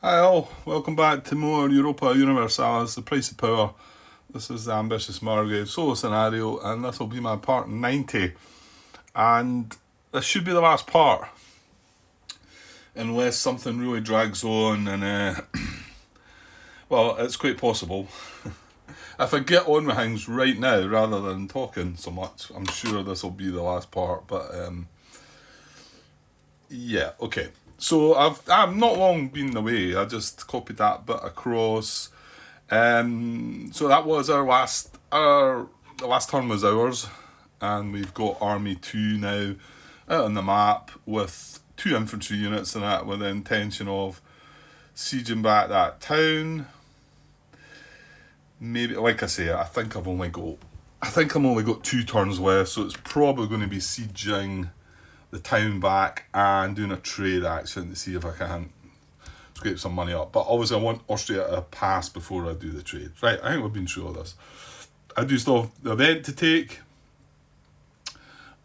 Hi all, welcome back to more Europa Universalis, The Price of Power. This is the ambitious Margrave solo scenario, and this will be my part 90. And this should be the last part, unless something really drags on, and well, it's quite possible. If I get on with things right now, rather than talking so much, I'm sure this will be the last part, but yeah, okay. So I've not long been away. I just copied that bit across. So that was the last turn was ours, and we've got Army 2 now out on the map with 2 infantry units in it, with the intention of sieging back that town. Maybe, like I say, I think I'm only got 2 turns left, so it's probably going to be sieging the town back and doing a trade action to see if I can scrape some money up. But obviously I want Austria to pass before I do the trade. Right, I think we've been through all this. I do still have the event to take.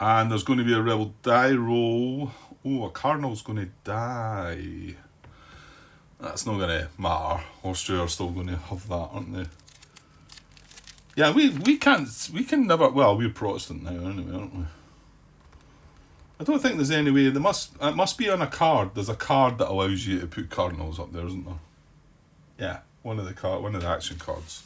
And there's going to be a rebel die roll. Oh, a cardinal's going to die. That's not going to matter. Austria are still going to have that, aren't they? Yeah, we can never, well, we're Protestant now anyway, aren't we? I don't think there's any way. It must be on a card. There's a card that allows you to put cardinals up there, isn't there? Yeah, one of the action cards.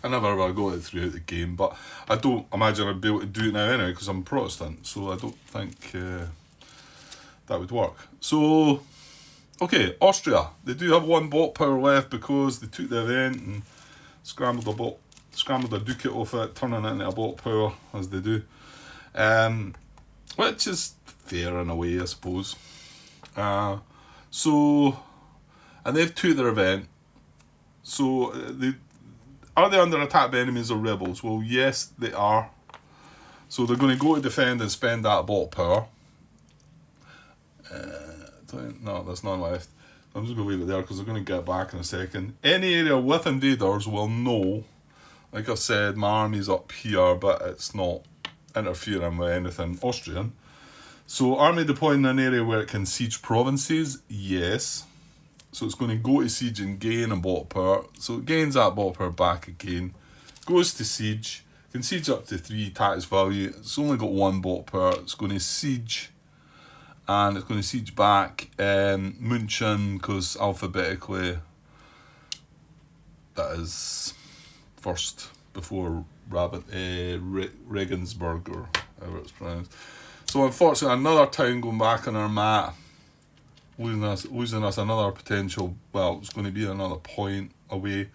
I never ever got it throughout the game, but I don't imagine I'd be able to do it now anyway because I'm Protestant. So I don't think that would work. So, okay, Austria. They do have 1 power left because they took the event and scrambled a ducat off it, turning it into a power as they do. Which is fair in a way, I suppose. So, and they've took their event. So, are they under attack by enemies or rebels? Well, yes, they are. So they're going to go to defend and spend that power. No, there's none left. I'm just going to leave it there because they're going to get back in a second. Any area with invaders will know. Like I said, my army's up here, but it's not interfering with anything Austrian. So army deployed in an area where it can siege provinces, yes. So it's going to go to siege and gain a power. So it gains that power back again. Goes to siege. Can siege up to 3 tax value. It's only got 1 power. It's going to siege. And it's going to siege back München, because alphabetically that is first before Regensburg, or however it's pronounced. So unfortunately, another town going back on our map, losing us another potential. Well, it's going to be another point away.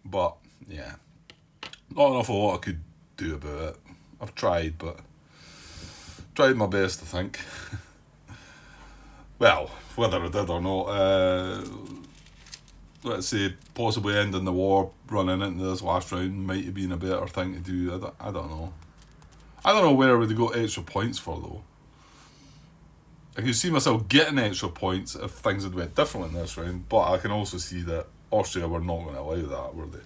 But yeah, not an awful lot I could do about it. I've tried my best, I think. Well, whether I did or not, let's say possibly ending the war, running into this last round might have been a better thing to do. I don't know. I don't know where would they got extra points for, though. I can see myself getting extra points if things had went different in this round, but I can also see that Austria were not going to allow that, were they?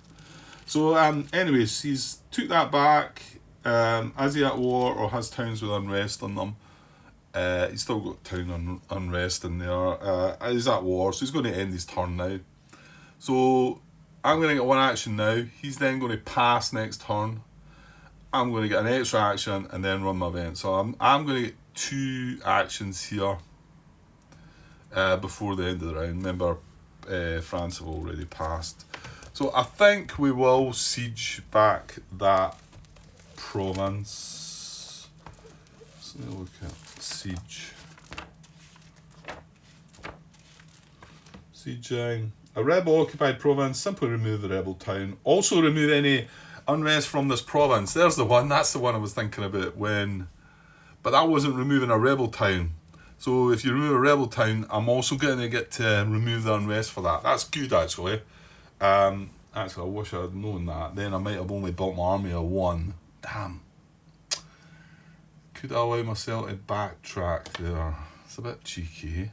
So, anyways, he's took that back. Is he at war or has towns with unrest on them? He's still got town unrest in there. He's at war, so he's going to end his turn now. So, I'm going to get 1 action now. He's then going to pass next turn. I'm going to get an extra action and then run my event. So I'm going to get 2 actions here before the end of the round. Remember, France have already passed. So I think we will siege back that province. Let's look at siege. Sieging a rebel-occupied province. Simply remove the rebel town. Also remove any unrest from this province. There's the one. That's the one I was thinking about when. But that wasn't removing a rebel town. So if you remove a rebel town, I'm also going to get to remove the unrest for that. That's good, actually. Actually, I wish I had known that. Then I might have only built my army of 1. Damn. Could I allow myself to backtrack there? It's a bit cheeky.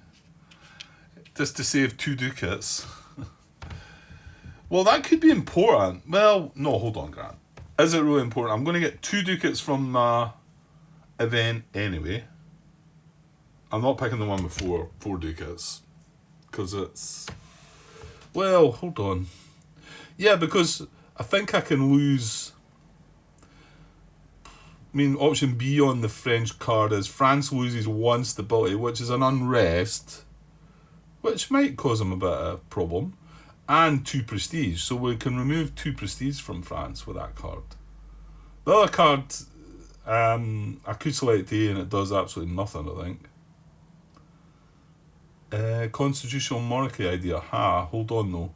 Just to save 2 ducats. Well, that could be important. Well, no, hold on, Grant. Is it really important? I'm going to get 2 ducats from my event anyway. I'm not picking the one with 4 ducats. because it's... Well, hold on. Yeah, because I think I can lose... I mean, option B on the French card is France loses 1 stability, which is an unrest, which might cause them a bit of a problem, and 2 prestige. So we can remove 2 prestige from France with that card. The other card, I could select A and it does absolutely nothing, I think. Constitutional monarchy idea. Hold on though.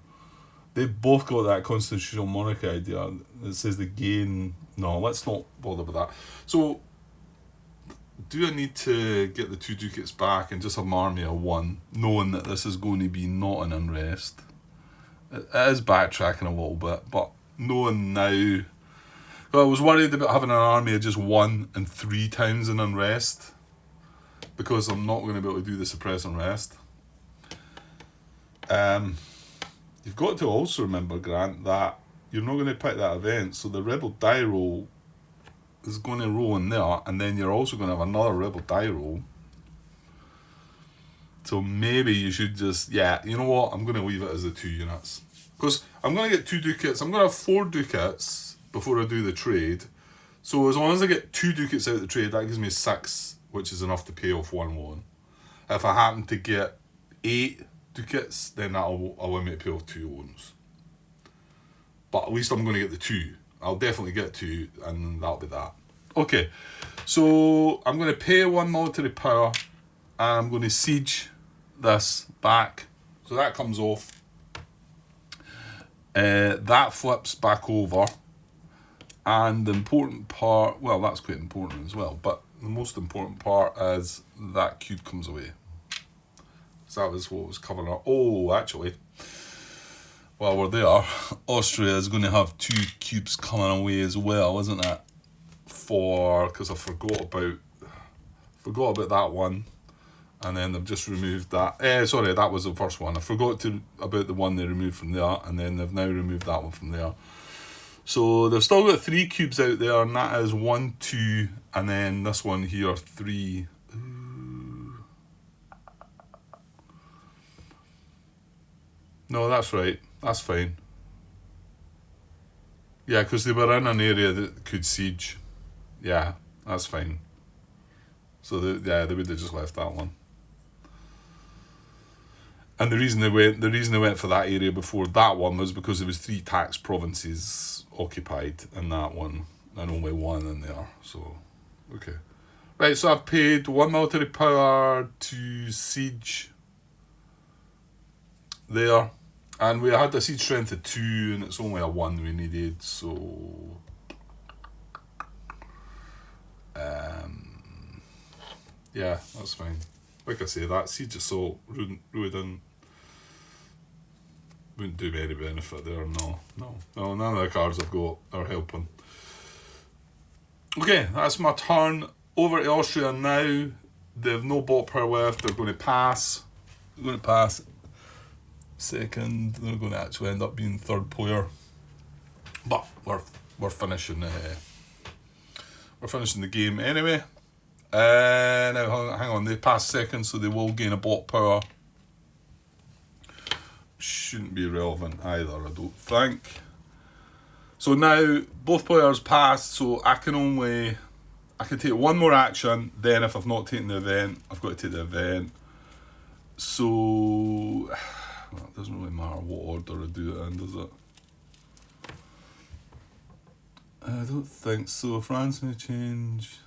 They've both got that constitutional monarchy idea. It says the gain... No, let's not bother with that. So, do I need to get the 2 ducats back and just have my army of 1, knowing that this is going to be not an unrest? It is backtracking a little bit, but knowing now... Well, I was worried about having an army of just 1 and 3 times an unrest, because I'm not going to be able to do the suppress unrest. You've got to also remember, Grant, that you're not going to pick that event, so the rebel die roll is going to roll in there, and then you're also going to have another rebel die roll. So maybe you should just, you know what, I'm going to leave it as the 2 units. Because I'm going to get 2 ducats, I'm going to have 4 ducats before I do the trade. So as long as I get 2 ducats out of the trade, that gives me 6, which is enough to pay off 1 loan. If I happen to get 8 ducats, then that'll allow me to pay off 2 loans. But at least I'm going to get the 2. I'll definitely get 2, and that'll be that. Okay, so I'm going to pay 1 military power, and I'm going to siege this back. So that comes off. That flips back over. And the important part, well, that's quite important as well, but the most important part is that cube comes away. So that was what was covering up. Oh, actually, while we're there, Austria is going to have 2 cubes coming away as well, isn't it? Because I forgot about that one, and then they've just removed that. Sorry, that was the first one. I forgot about the one they removed from there, and then they've now removed that one from there. So they've still got 3 cubes out there, and that is 1, 2, and then this one here, 3. No, that's right. That's fine. Yeah, because they were in an area that could siege. Yeah, that's fine. So they would have just left that one. And the reason they went for that area before that one was because there was 3 tax provinces occupied in that one, and only 1 in there. So, okay. Right, so I've paid 1 military power to siege there. And we had a siege strength of 2, and it's only a 1 we needed, so... yeah, that's fine. Like I say, that siege assault wouldn't do me any benefit there, no, none of the cards I've got are helping. Okay, that's my turn. Over to Austria now. They've no bot power left, they're going to pass. They're going to pass second, they're going to actually end up being 3rd player. But we're finishing the game anyway. Now hang on, they pass second, so they will gain a bot power. Shouldn't be relevant either, I don't think. So now both players passed, so I can take 1 more action. Then if I've not taken the event, I've got to take the event. So well, it doesn't really matter what order I do it in, does it? I don't think so. France may change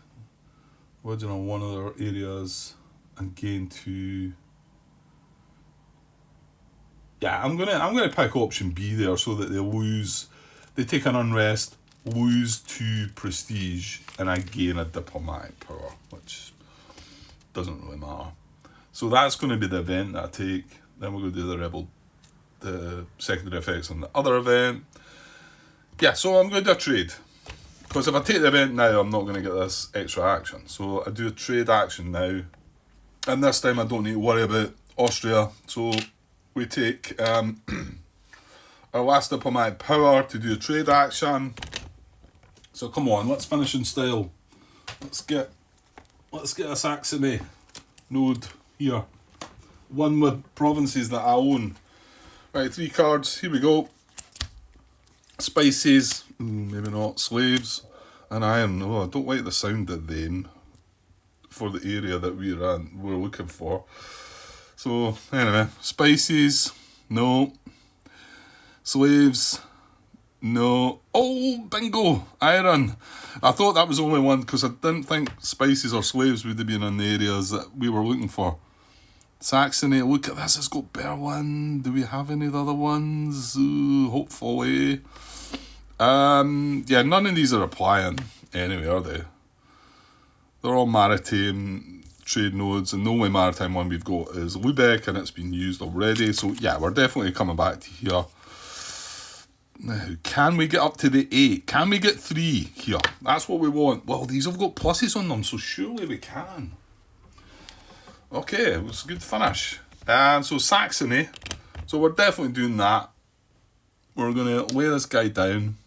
origin on 1 of their areas and gain 2. Yeah, I'm gonna pick option B there, so that they take an unrest, lose 2 prestige, and I gain a diplomatic power, which doesn't really matter. So that's going to be the event that I take. Then we're going to do the secondary effects on the other event. Yeah, so I'm going to do a trade. Because if I take the event now, I'm not going to get this extra action. So I do a trade action now. And this time I don't need to worry about Austria. So we take our last diplomatic power to do a trade action. So come on, let's finish in style. Let's get a Saxony node here. one with provinces that I own. Right, 3 cards, here we go. Spices, maybe not. Slaves and iron. Oh, I don't like the sound of them for the area that we're looking for. So, anyway, spices, no. Slaves, no. Oh, bingo! Iron. I thought that was only one because I didn't think spices or slaves would have been in the areas that we were looking for. Saxony, look at this, it's got Berlin. Do we have any of the other ones? Ooh, hopefully. Yeah, none of these are applying anyway, are they? They're all maritime trade nodes, and the only maritime one we've got is Lubeck, and it's been used already. So yeah, we're definitely coming back to here. Now, can we get up to the 8? Can we get 3 here? That's what we want. Well, these have got pluses on them, so surely we can. Okay, it was a good finish. So Saxony. So we're definitely doing that. We're going to lay this guy down.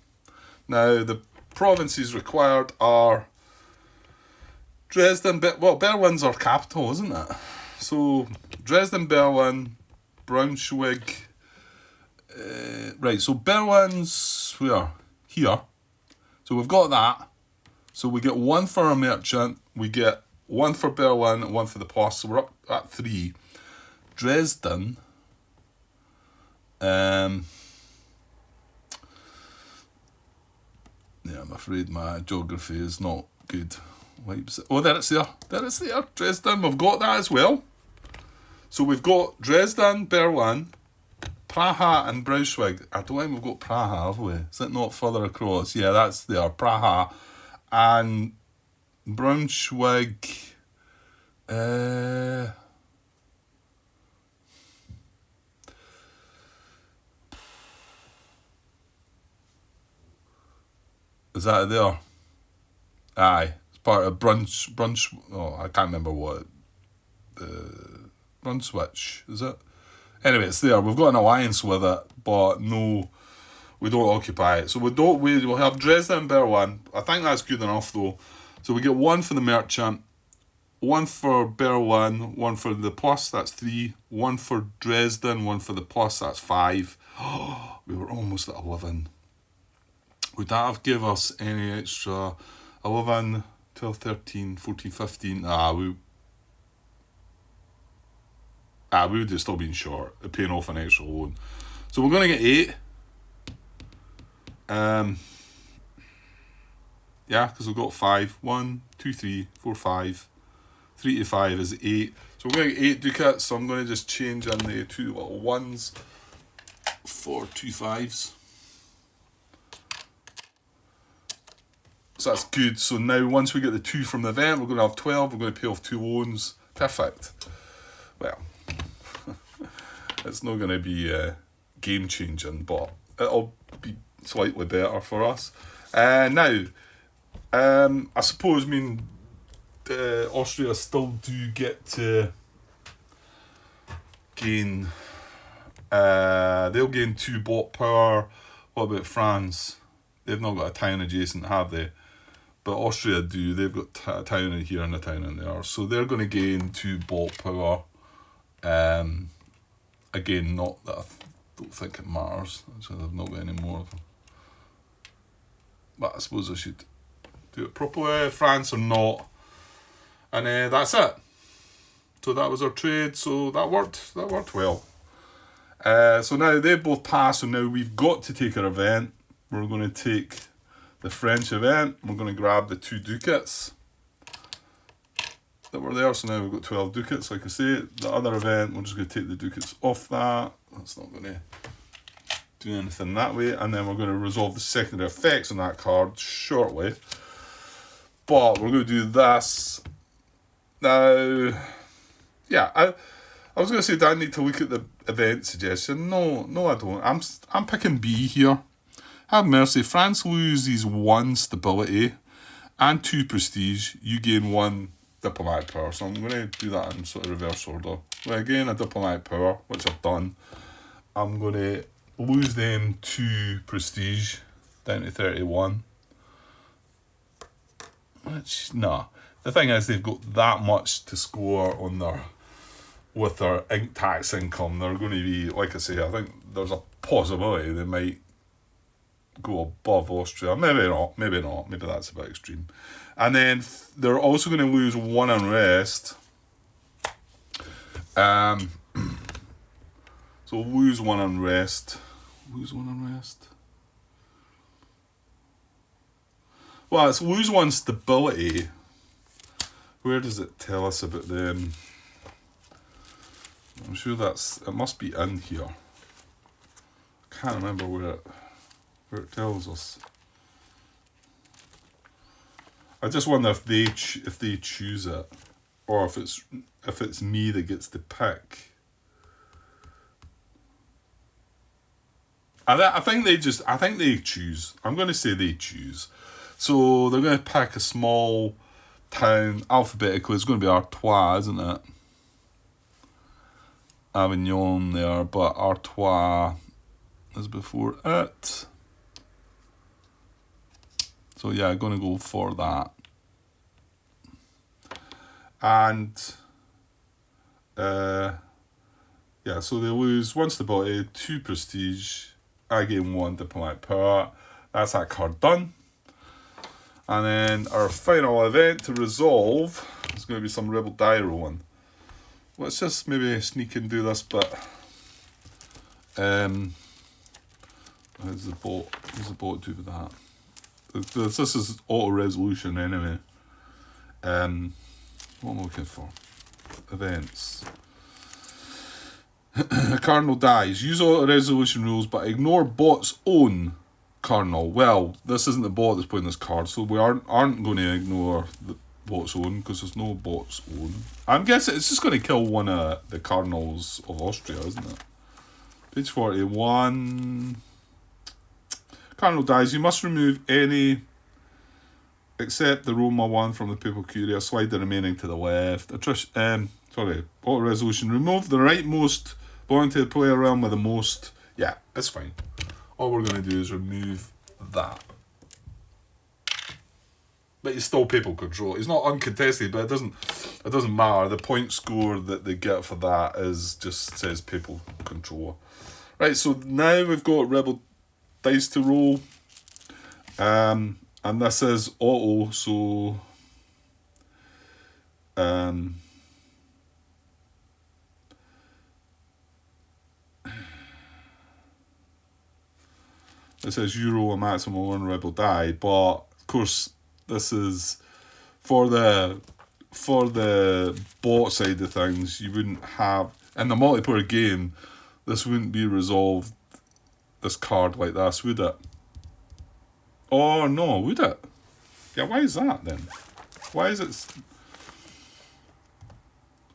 Now, the provinces required are Dresden, Berlin's our capital, isn't it? So, Dresden, Berlin, Braunschweig. Right, so Berlin's where? Here. So we've got that. So we get 1 for our merchant. We get 1 for Berlin and 1 for the plus. So we're up at 3. Dresden. Yeah, I'm afraid my geography is not good. Leipzig. Oh, there it's there. There it's there. Dresden. We've got that as well. So we've got Dresden, Berlin, Praha and Braunschweig. I don't think we've got Praha, have we? Is it not further across? Yeah, that's there. Praha and Braunschweig. Is that there? Aye. It's part of Brunch. Oh, I can't remember what. Brunswick, is it? Anyway, it's there. We've got an alliance with it, but no, we don't occupy it. So we'll have Dresden and Berlin. I think that's good enough though. So we get 1 for the merchant, 1 for Berlin, 1 for the plus, that's 3, 1 for Dresden, 1 for the plus, that's 5. Oh, we were almost at 11. Would that have give us any extra 11, 12, 13, 14, 15? We would have still been short, paying off an extra loan. So we're going to get 8. Yeah, because we've got 5. 1, 2, 3, 4, 5. 3 to 5 is 8. So we're going to get 8 ducats. So I'm going to just change in the 2 little 1s for 2 5s. So that's good. So now once we get the 2 from the event, we're going to have 12. We're going to pay off 2 loans. Perfect. Well, it's not going to be game changing, but it'll be slightly better for us. Now, I suppose, Austria still do get to gain. They'll gain 2 bot power. What about France? They've not got a town adjacent, have they? But Austria do. They've got a town in here and a town in there. So they're going to gain 2 bot power. Again, not that I don't think it matters. So they've not got any more of them. But I suppose I should do it properly. France or not. And that's it. So that was our trade. So that worked well. So now they both pass. So now we've got to take our event. We're going to take the French event. We're going to grab the 2 ducats that were there. So now we've got 12 ducats, like I say. The other event, we're just going to take the ducats off that. That's not going to do anything that way. And then we're going to resolve the secondary effects on that card shortly. But we're going to do this. Now, yeah, I was going to say, do I need to look at the event suggestion? No, I don't. I'm picking B here. Have mercy. France loses 1 stability and 2 prestige. You gain 1 diplomatic power. So I'm going to do that in sort of reverse order. Well, again, a diplomatic power, which I've done. I'm going to lose them 2 prestige down to 31. Which, nah. The thing is, they've got that much to score on their with their tax income, they're going to be, like I say, I think there's a possibility they might go above Austria. Maybe not. Maybe that's a bit extreme. And then they're also going to lose one unrest. So lose one unrest. Well, it's lose one stability. Where does it tell us about them? I'm sure it must be in here. I can't remember where it tells us. I just wonder if they choose it, or if it's me that gets to pick. I think they choose. I'm going to say they choose. So they're going to pick a small town alphabetically. It's going to be Artois, isn't it? Avignon there, but Artois is before it. So yeah, I'm going to go for that. And yeah, so they lose 1 stability, 2 prestige. I gain 1 diplomatic power. That's that card done. And then our final event to resolve is going to be some rebel die rolling. Let's just maybe sneak and do this, but how's the bot do with that? This is auto resolution anyway. What am I looking for? Events. Cardinal dies. Use auto resolution rules, but ignore bot's own cardinal. Well, this isn't the bot that's playing this card, so we aren't going to ignore the bot's own, because there's no bot's own. I'm guessing it's just going to kill one of the cardinals of Austria, isn't it? Page 41. Cardinal dies. You must remove any except the Roma 1 from the Papal Curia. Slide the remaining to the left. Auto resolution. Remove the rightmost belonging to the player realm with the most. Yeah, that's fine. All we're going to do is remove that. But it's still papal control. It's not uncontested, but it doesn't matter. The point score that they get for that just says papal control. Right, so now we've got rebel dice to roll. And this is auto, so it says you roll a maximum 1 rebel die, but of course this is for the bot side of things. You wouldn't have in the multiplayer game. This wouldn't be resolved. This card like this, would it? Oh no, would it? Yeah, why is that then? Why is it?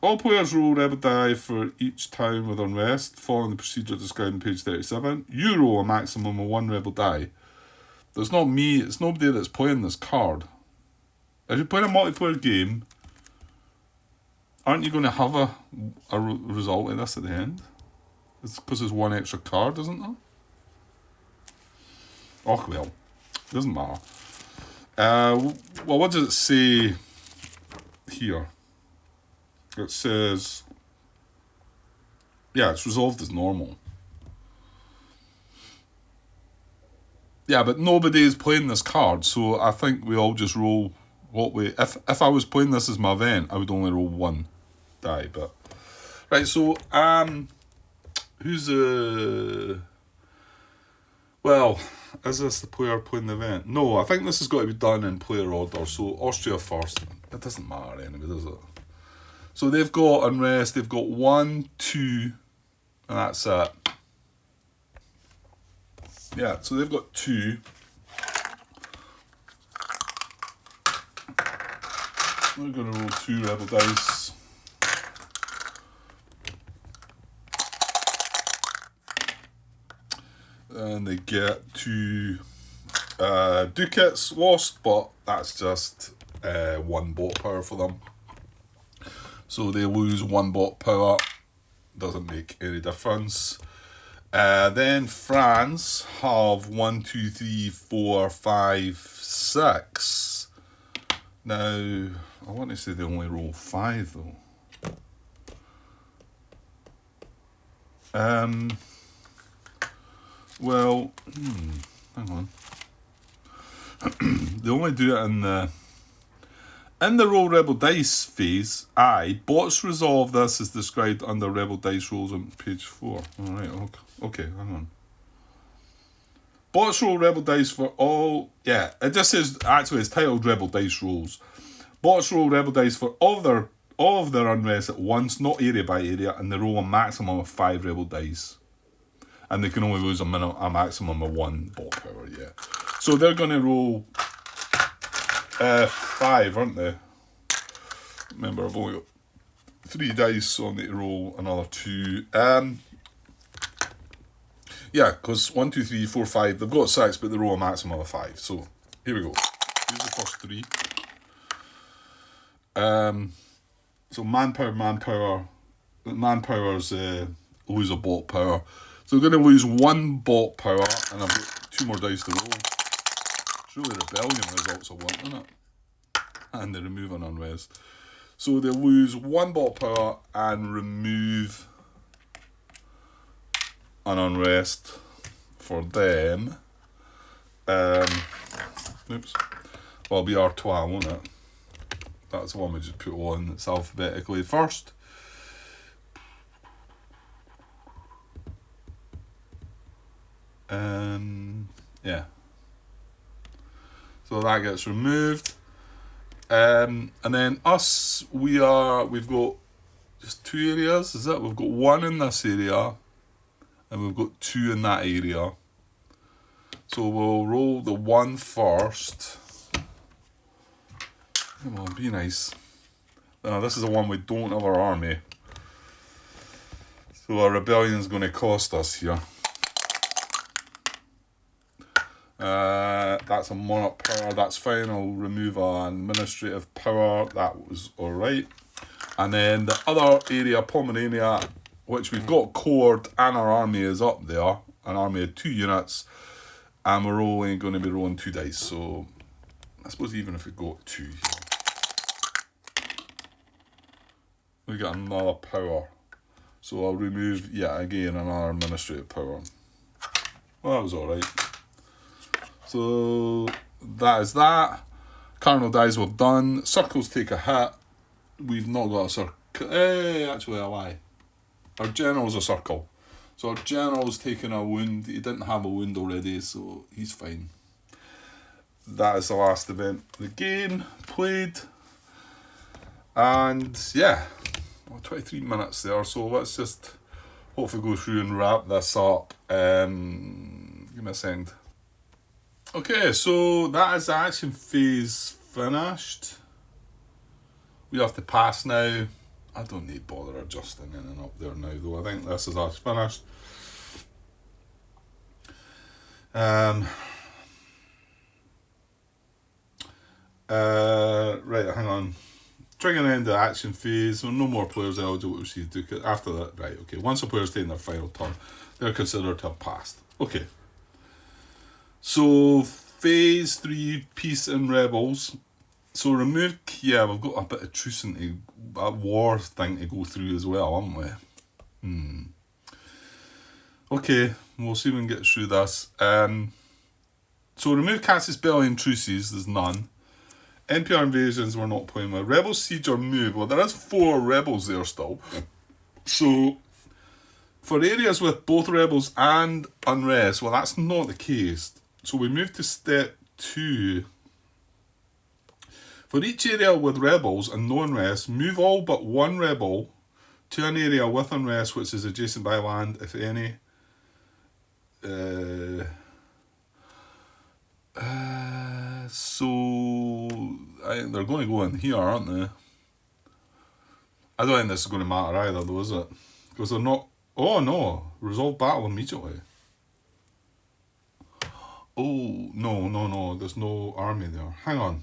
All players roll rebel die for each town with unrest, following the procedure described on page 37. You roll a maximum of 1 rebel die. It's not me, it's nobody that's playing this card. If you're playing a multiplayer game, aren't you going to have a result like this at the end? It's because there's 1 extra card, isn't there? Oh well, doesn't matter. Well, what does it say here? It says, yeah, it's resolved as normal. Yeah, but nobody is playing this card, so I think we all just roll what we... If I was playing this as my event, I would only roll 1 die, but... Right, so, who's well, is this the player playing the event? No, I think this has got to be done in player order, so Austria first. It doesn't matter anyway, does it? So they've got unrest, they've got 1, 2, and that's it. Yeah, so they've got 2. We're going to roll 2 rebel dice. And they get 2 ducats lost, but that's just 1 bot power for them. So they lose 1 bot power. Doesn't make any difference. Then France have 1, 2, 3, 4, 5, 6. Now, I want to say they only roll 5 though. Well, hang on. They only do it in the Roll Rebel Dice phase. Bots resolve this as described under Rebel Dice Rules on page 4. Alright, okay, hang on. Bots roll Rebel Dice for all... Yeah, it just says... Actually, it's titled Rebel Dice Rules. Bots roll Rebel Dice for all of their unrest at once, not area by area, and they roll a maximum of 5 Rebel Dice. And they can only lose a maximum of 1 bot power, yeah. So they're going to roll 5, aren't they? Remember, I've only got 3 dice, so I need to roll another 2. Yeah, because 1, 2, 3, 4, 5, they've got 6, but they roll a maximum of 5. So, here we go. Here's the first 3. So, manpower's lose a bot power. So, they're going to lose 1 bot power, and I've got 2 more dice to roll. Surely rebellion results are 1, isn't it? And they remove an unrest. So, they lose 1 bot power and remove an unrest for them. Oops. Well, it'll be R12, won't it? That's the one we just put on. It's alphabetically first. Yeah. So that gets removed. And then us, we've got just 2 areas, is it? We've got 1 in this area. And we've got 2 in that area. So we'll roll the 1 first. Come on, be nice. Now, this is the one we don't have our army. So our rebellion's going to cost us here. That's a monarch power. That's fine. I'll remove an administrative power. That was alright. And then the other area, Pomerania, which we've got cored and our army is up there. An army of 2 units. And we're going to be rolling 2 dice. So I suppose even if we got 2 here, we get another power. So I'll remove yet again another administrative power. Well, that was alright. So that is that. Cardinal dies we've done. Circles take a hit. We've not got a circle. Actually, I lie. Our general's a circle. So our general's taking a wound. He didn't have a wound already, so he's fine. That is the last event of the game played. And yeah, 23 minutes there. So let's just hopefully go through and wrap this up. Give me a second. Okay, so that is the action phase finished. We have to pass now. I don't need bother adjusting in and up there now, though. I think this is us finished. Right, hang on. Triggering end the action phase. Well, no more players eligible to receive ducat. After that, right, okay. Once a player's taken their final turn, they're considered to have passed. Okay. So, phase 3, peace and rebels. So remove, yeah, we've got a bit of truce and a war thing to go through as well, haven't we? Okay, we'll see if we can get through this. So remove Cassius Belli and truces, there's none. NPR invasions we're not playing with. Rebel siege or move, well there is 4 rebels there still. So, for areas with both rebels and unrest, well that's not the case. So we move to step 2. For each area with rebels and no unrest, move all but 1 rebel to an area with unrest which is adjacent by land, if any. So they're going to go in here, aren't they? I don't think this is going to matter either, though, is it? Because they're not... Oh, no. Resolve battle immediately. Oh, no. There's no army there. Hang on.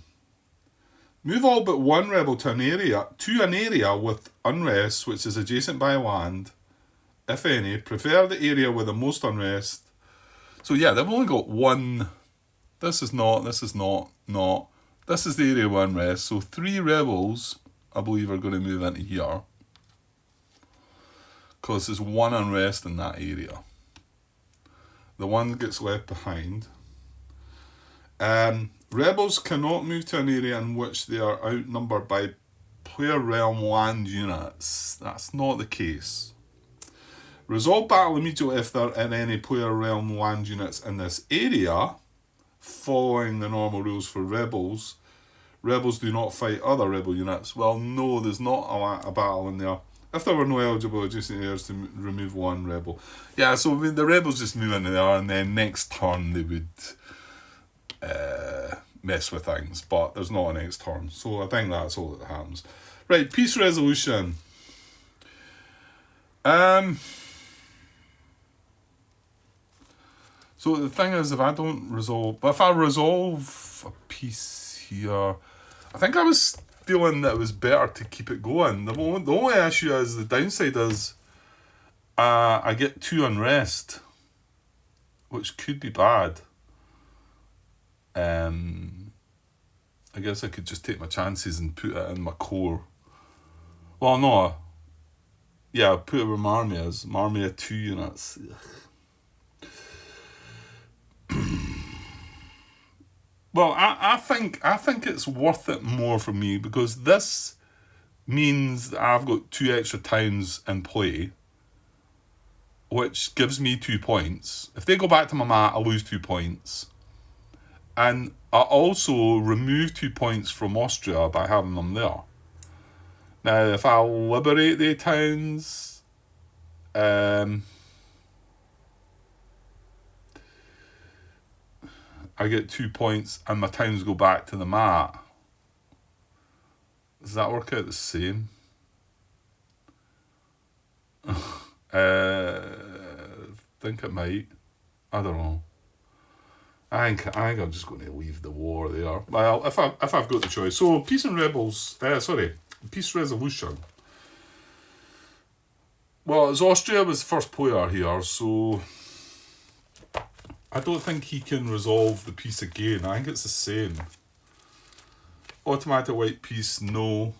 Move all but 1 rebel to an area with unrest, which is adjacent by land, if any. Prefer the area with the most unrest. So yeah, they've only got 1. This is not. This is the area with unrest. So 3 rebels, I believe, are going to move into here. because there's one unrest in that area. The one that gets left behind. Rebels cannot move to an area in which they are outnumbered by player realm land units. That's not the case. Resolve battle immediately if there are any player realm land units in this area, following the normal rules for rebels. Rebels do not fight other rebel units. Well, no, there's not a battle in there. If there were no eligible adjacent areas to remove one rebel. Yeah, so I mean, the rebels just move in there, and then next turn they would mess with things, but there's not a next turn. So I think that's all that happens. Right, peace resolution. So the thing is, if I resolve a piece here, I think I was feeling that it was better to keep it going. The only issue is, the downside is, I get 2 unrest, which could be bad. I guess I could just take my chances and put it in my core. Well, no. Yeah, put it where my army is. My army of 2 units. Well, I think it's worth it more for me, because this means that I've got 2 extra towns in play, which gives me 2 points. If they go back to my mat, I lose 2 points. And I also remove 2 points from Austria by having them there. Now, if I liberate the towns, I get 2 points and my towns go back to the mat. Does that work out the same? Think it might. I don't know. I think I'm just going to leave the war there. Well, if I've got the choice. So peace resolution. Well, as Austria was the first player here, so I don't think he can resolve the peace again. I think it's the same. Automatic white peace, no.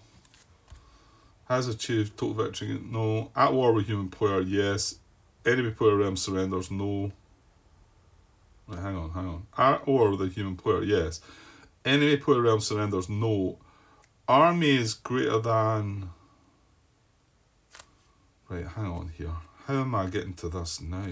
Has achieved total victory, no. At war with human player, yes. Enemy player realm surrenders, no. Right, hang on. At war with a human player, yes. Enemy player realm surrenders, no. Army is greater than... Right, hang on here. How am I getting to this now?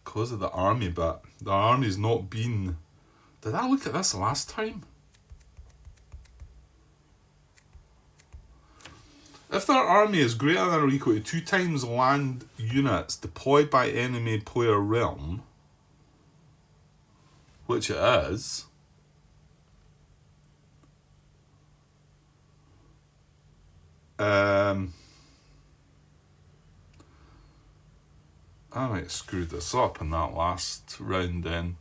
Because of the army bit. The army's not been... Did I look at this last time? If their army is greater than or equal to 2 times land units deployed by enemy player realm, which it is, I might have screwed this up in that last round then.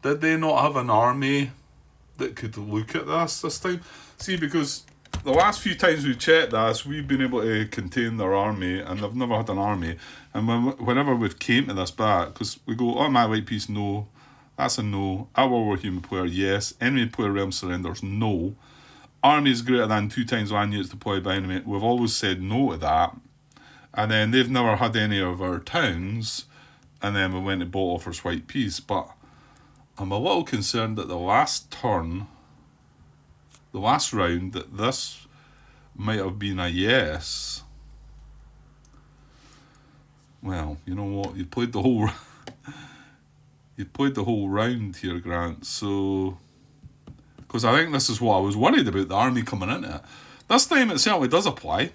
Did they not have an army that could look at this time? See, because the last few times we've checked this, we've been able to contain their army, and they've never had an army. And whenever we've came to this back, because we go, oh, my white piece, no. That's a no. At war with human player, yes. Enemy player realm surrenders, no. Army is greater than 2 times land units deployed by enemy. We've always said no to that. And then they've never had any of our towns, and then we went to bought offers white peace. But I'm a little concerned that the last turn, the last round, that this might have been a yes. Well, you know what? You played the whole round here, Grant. So, because I think this is what I was worried about, the army coming into it. This time it certainly does apply.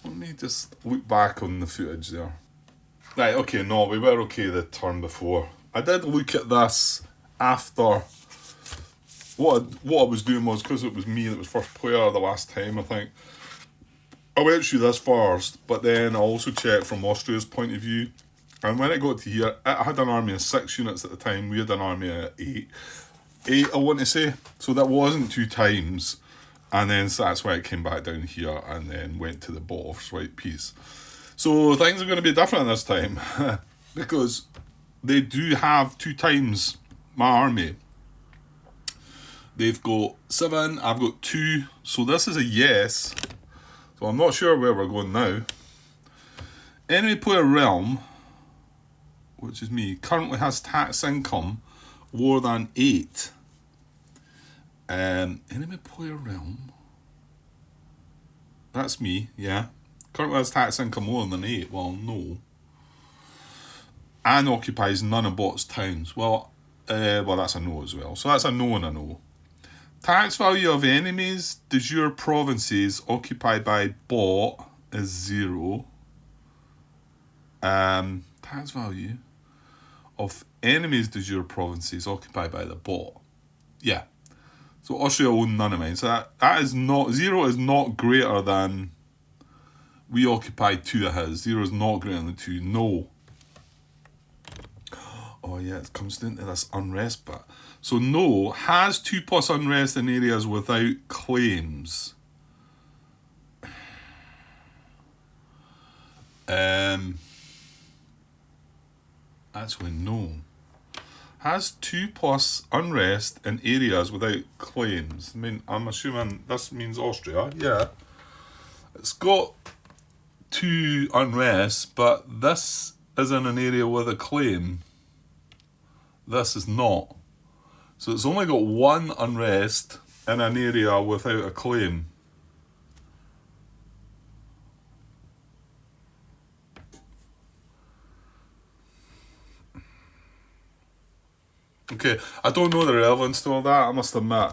Let me just look back on the footage there. Right, okay, no, we were okay the turn before. I did look at this after. What I was doing was, because it was me that was first player the last time, I think, I went through this first, but then I also checked from Austria's point of view. And when it got to here, it had an army of 6 units at the time. We had an army of 8. 8, I want to say. So that wasn't 2 times. And then so that's why it came back down here and then went to the bottom of white piece. So things are going to be different this time because they do have 2 times my army. They've got 7, I've got 2, so this is a yes. So I'm not sure where we're going now. Enemy player realm, which is me, currently has tax income more than 8. Enemy player realm, that's me, yeah. Currently has tax income more than 8, well, no. And occupies none of bot's towns. Well, that's a no as well. So that's a no and a no. Tax value of enemies de jure provinces occupied by bot is 0. Tax value of enemies de jure provinces occupied by the bot. Yeah. So Austria own none of mine. So that is not, 0 is not greater than, we occupied 2 of his. 0 is not greater than 2. No. Oh yeah, it comes down to this unrest bit. So no, has 2+ unrest in areas without claims. Actually no. Has 2+ unrest in areas without claims. I mean, I'm assuming this means Austria. Yeah. It's got 2 unrest, but this is in an area with a claim. This is not. So it's only got 1 unrest in an area without a claim. Okay, I don't know the relevance to all that, I must admit.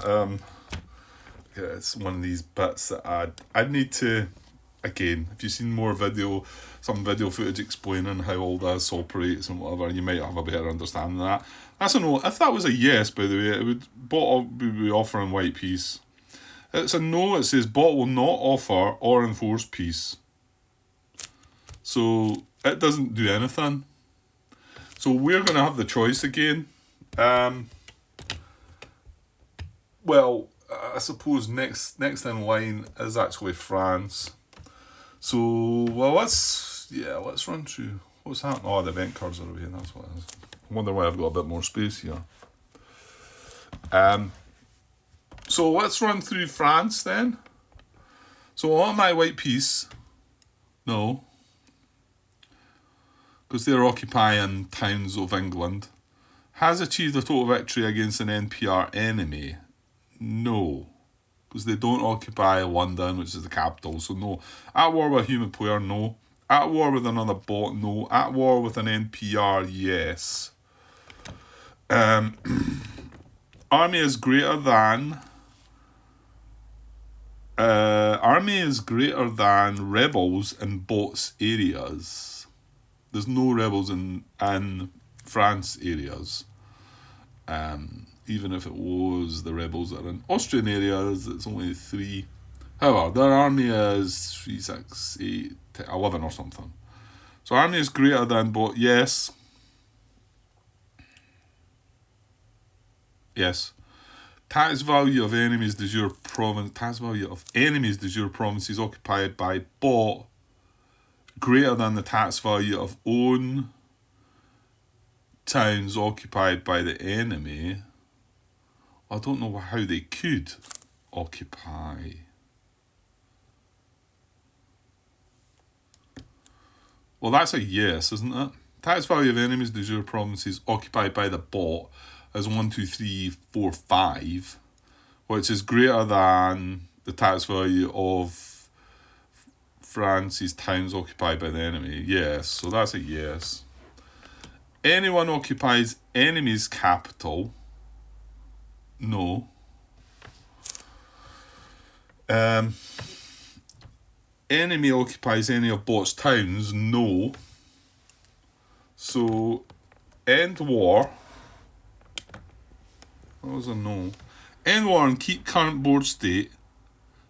It's one of these bits that I'd need to, again, if you've seen more some video footage explaining how all this operates and whatever, you might have a better understanding of that. That's a no. If that was a yes, by the way, it would be offering white peace. It's a no. It says bot will not offer or enforce peace. So it doesn't do anything. So we're going to have the choice again. Well, I suppose next in line is actually France. So, well, let's run through what's happening. Oh, the event cards are away, that's what it is. I wonder why I've got a bit more space here. So let's run through France then. So on my white piece, no, because they're occupying towns of England, has achieved a total victory against an NPR enemy. No, because they don't occupy London, which is the capital, so no. At war with a human player, no. At war with another bot, no. At war with an NPR, yes. Army is greater than rebels in bots areas. There's no rebels in France areas. Even if it was the rebels that are in Austrian areas, it's only 3. However, their army is 3, 6, 8, 10, 11 or something. So army is greater than bot, yes. Yes. Tax value of enemies de jure provinces occupied by bot greater than the tax value of own towns occupied by the enemy. I don't know how they could occupy. Well, that's a yes, isn't it? Tax value of enemies de jure provinces occupied by the bot is 1, 2, 3, 4, 5, which is greater than the tax value of France's towns occupied by the enemy. Yes, so that's a yes. Anyone occupies enemy's capital. No. Enemy occupies any of bot's towns. No. So, end war. That was a no. End war and keep current board state.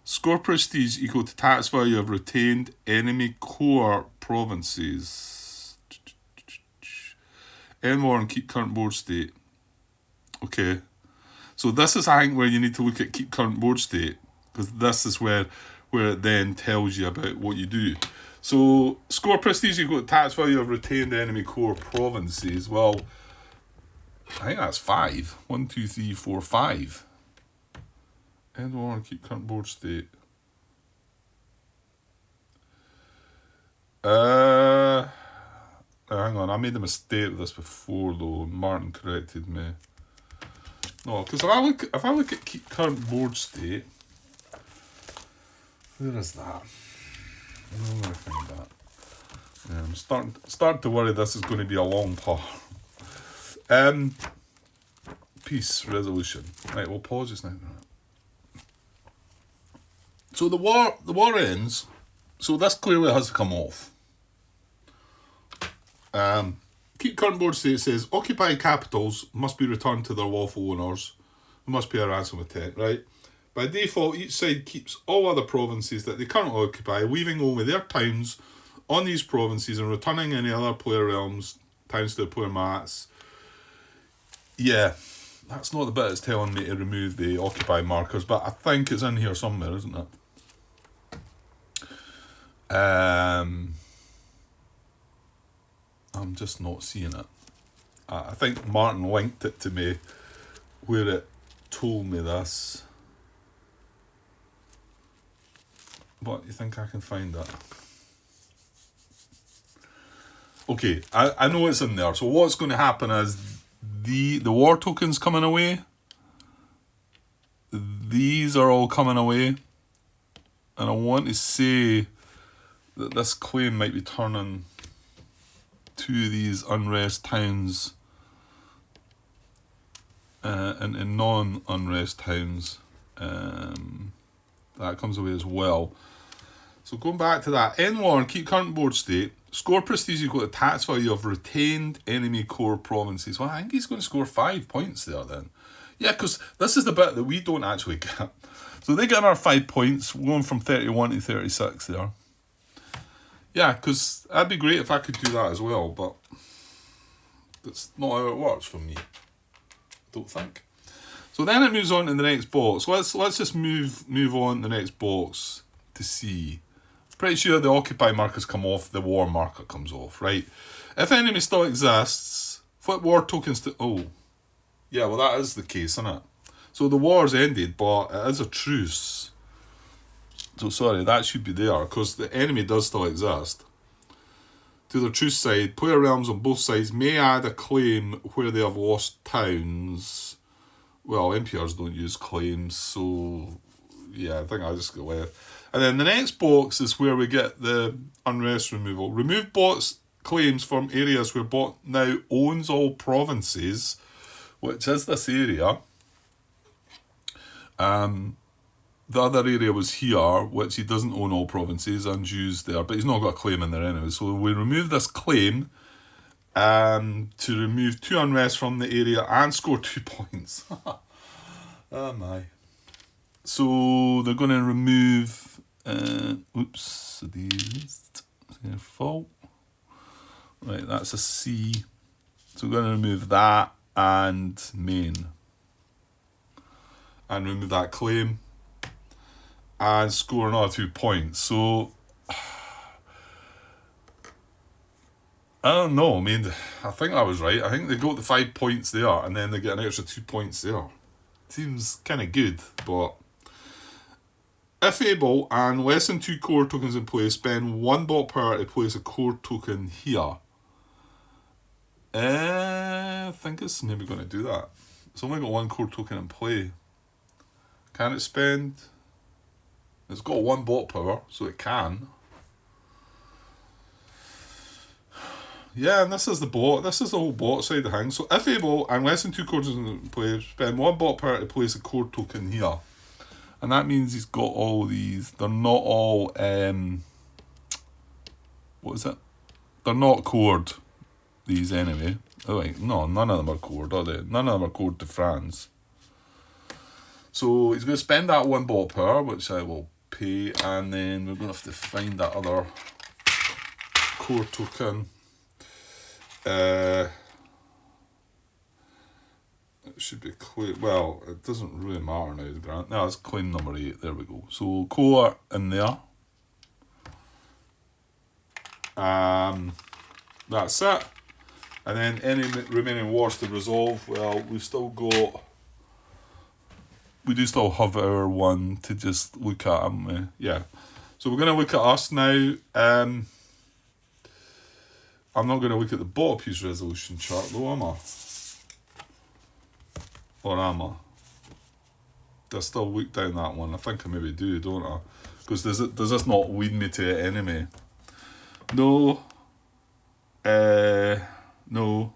Score prestige equal to tax value of retained enemy core provinces. End war and keep current board state. Okay. So this is, I think, where you need to look at keep current board state, because this is where it then tells you about what you do. So, score prestige equal to tax value of retained enemy core provinces. Well, I think that's 5. 1, 2, 3, 4, 5. End war and keep current board state. Hang on, I made a mistake with this before though. Martin corrected me. No, because if I look at keep current board state, where is that? I'm gonna find that. Yeah, I'm starting to worry this is going to be a long part. Peace resolution. Right, we'll pause just now. So the war ends. So this clearly has to come off. Keep current board state says occupied capitals must be returned to their lawful owners. There must pay a ransom of 10, right? By default, each side keeps all other provinces that they currently occupy, leaving only their towns on these provinces and returning any other player realms, towns to the player mats. Yeah, that's not the bit that's telling me to remove the occupy markers, but I think it's in here somewhere, isn't it? I'm just not seeing it. I think Martin linked it to me where it told me this. But you think I can find that? Okay, I know it's in there. So what's going to happen is the war tokens coming away. These are all coming away. And I want to say that this claim might be turning to these unrest towns into non-unrest towns. That comes away as well. So going back to that, end war and keep current board state. Score prestige equal to tax value of retained enemy core provinces. Well, I think he's going to score 5 points there then. Yeah, because this is the bit that we don't actually get. So they get another 5 points, going from 31 to 36 there. Yeah, because that'd be great if I could do that as well, but that's not how it works for me. Don't think. So then it moves on to the next box. Let's just move on to the next box to see. Pretty sure the occupy markers come off, the war marker comes off, right? If enemy still exists, flip war tokens to... Oh, yeah, well that is the case, isn't it? So the war's ended, but it is a truce. So sorry, that should be there, because the enemy does still exist. To the truce side, player realms on both sides may add a claim where they have lost towns. Well, MPRs don't use claims, so... Yeah, I think I just go left. And then the next box is where we get the unrest removal. Remove bot's claims from areas where bot now owns all provinces, which is this area. The other area was here, which he doesn't own all provinces, unused there, but he's not got a claim in there anyway. So we remove this claim to remove 2 unrest from the area and score 2 points. Oh my. So they're going to remove... oops, these their fault. Right, that's a C. So we're going to remove that and main. And remove that claim. And score another 2 points. So I don't know. I mean, I think I was right. I think they got the 5 points there and then they get an extra 2 points there. Seems kind of good, but if able and less than 2 core tokens in place, spend 1 bot power to place a core token here. I think it's maybe going to do that. It's only got 1 core token in play. Can it spend? It's got 1 bot power, so it can. Yeah, and this is the bot. This is the whole bot side of things. So if able and less than 2 core tokens in play, spend 1 bot power to place a core token here. And that means he's got all these. They're not all, what is it? They're not cored, these anyway. Oh wait, no, none of them are cored, are they? None of them are cored to France. So he's going to spend that 1 bot power, which I will pay, and then we're going to have to find that other core token. It should be clear. Well, it doesn't really matter now, Grant. No, it's claim number 8. There we go. So core in there. That's it. And then any remaining wars to resolve, well, we do still have our one to just look at, haven't we? Yeah. So we're going to look at us now. I'm not going to look at the bottom peace resolution chart, though, am I? Or am I? Do I still look down that one? I think I maybe do, don't I? Because does this not lead me to an enemy? No. No.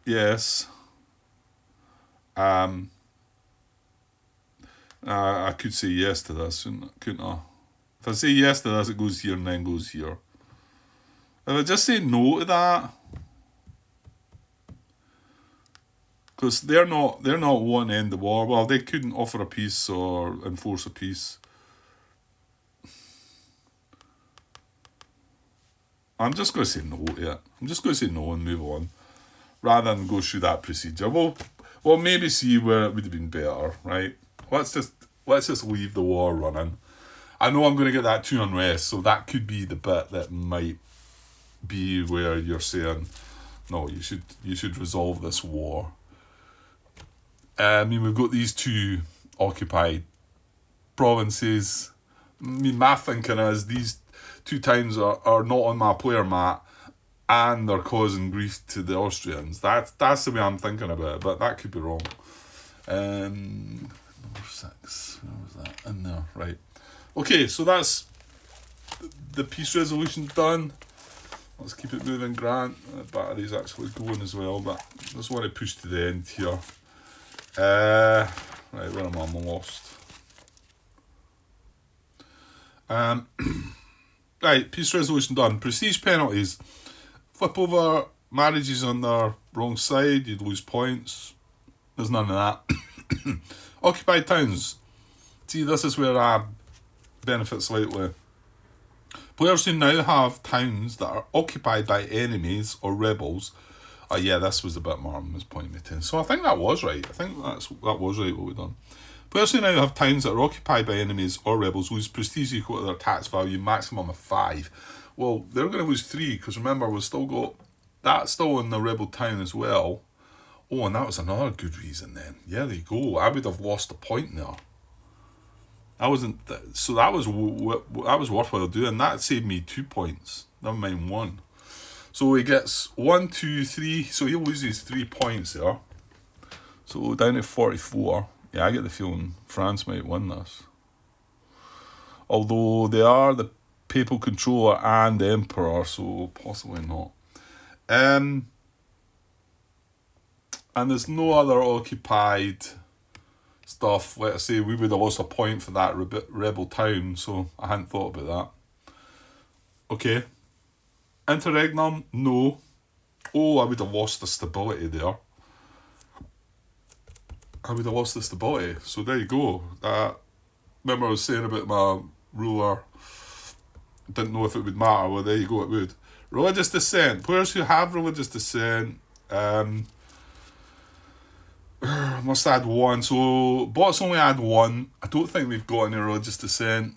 Yes. I could say yes to this, couldn't I? If I say yes to this, it goes here and then goes here. If I just say no to that, because they're not wanting to end the war. Well, they couldn't offer a peace or enforce a peace. I'm just going to say no to it. I'm just going to say no and move on, rather than go through that procedure. We'll maybe see where it would have been better, right? Let's just leave the war running. I know I'm going to get that 2 unrest, so that could be the bit that might be where you're saying, no, you should resolve this war. I mean, we've got these 2 occupied provinces. I mean, my thinking is these 2 towns are not on my player mat, and they're causing grief to the Austrians. That's the way I'm thinking about it, but that could be wrong. Number 6, where was that? In there, right. Okay, so that's the peace resolution done. Let's keep it moving, Grant. The battery's actually going as well, but I just want to push to the end here. Right, where am I? I'm lost. Right, peace resolution done. Prestige penalties. Flip over marriages on their wrong side, you'd lose points. There's none of that. Occupied towns. See, this is where I benefit slightly. Players who now have towns that are occupied by enemies or rebels. Oh yeah, this was the bit Martin was pointing me to. So I think that was right. I think that was right what we've done. Players who now have towns that are occupied by enemies or rebels lose prestige equal to their tax value, maximum of 5. Well, they're going to lose 3, because remember, we've still got that still in the rebel town as well. Oh, and that was another good reason then. Yeah, there you go. I would have lost a point there. I wasn't, so that was worthwhile doing. That saved me 2 points. Never mind 1. So he gets 1, 2, 3. So he loses 3 points there. So down to 44. Yeah, I get the feeling France might win this. Although they are the papal controller and emperor, so possibly not. And there's no other occupied stuff. Let's say we would have lost a point for that rebel town, so I hadn't thought about that. Okay. Interregnum, no. Oh, I would have lost the stability there. I would have lost the stability. So there you go. Remember I was saying about my ruler, didn't know if it would matter. Well, there you go, it would. Religious descent. Players who have religious descent must add 1. So bots only add 1. I don't think we've got any religious descent.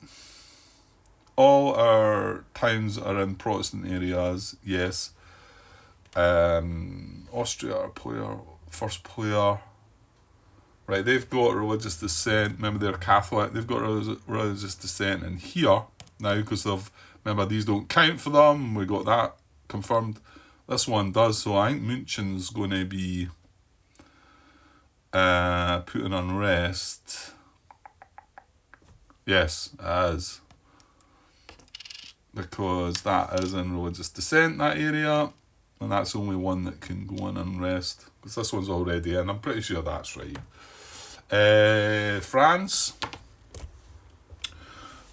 All our towns are in Protestant areas, yes. Austria, our player, first player. Right, they've got religious descent. Remember, they're Catholic. They've got religious descent in here now because remember, these don't count for them. We got that confirmed. This one does. So I think München's going to be put in unrest. Yes, it is. Because that is in religious descent, that area. And that's the only one that can go in unrest. Because this one's already in. I'm pretty sure that's right. France,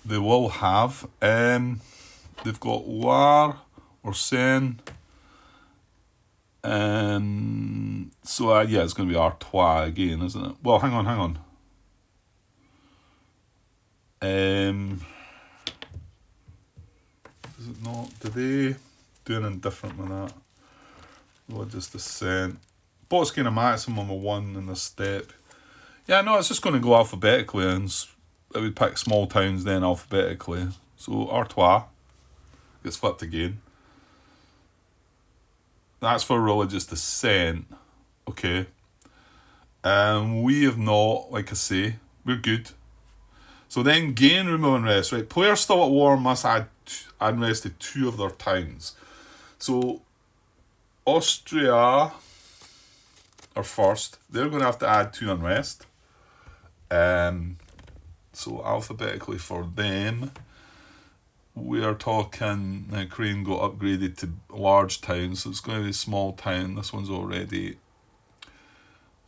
they will have. They've got Loire or Seine. So yeah, it's going to be Artois again, isn't it? Well, hang on. Is it not? Do they do anything different than that? Religious descent. Bots gain a maximum of 1 in this step. Yeah, no, it's just going to go alphabetically, and it would pick small towns then alphabetically. So Artois. gets flipped again. That's for religious dissent. Okay. We have not, like I say, we're good. So then gain, remove unrest, right? Players still at war must add unrest to 2 of their towns. So Austria are first. They're going to have to add 2 unrest. So alphabetically for them, we are talking Ukraine got upgraded to large towns, so it's going to be a small town. This one's already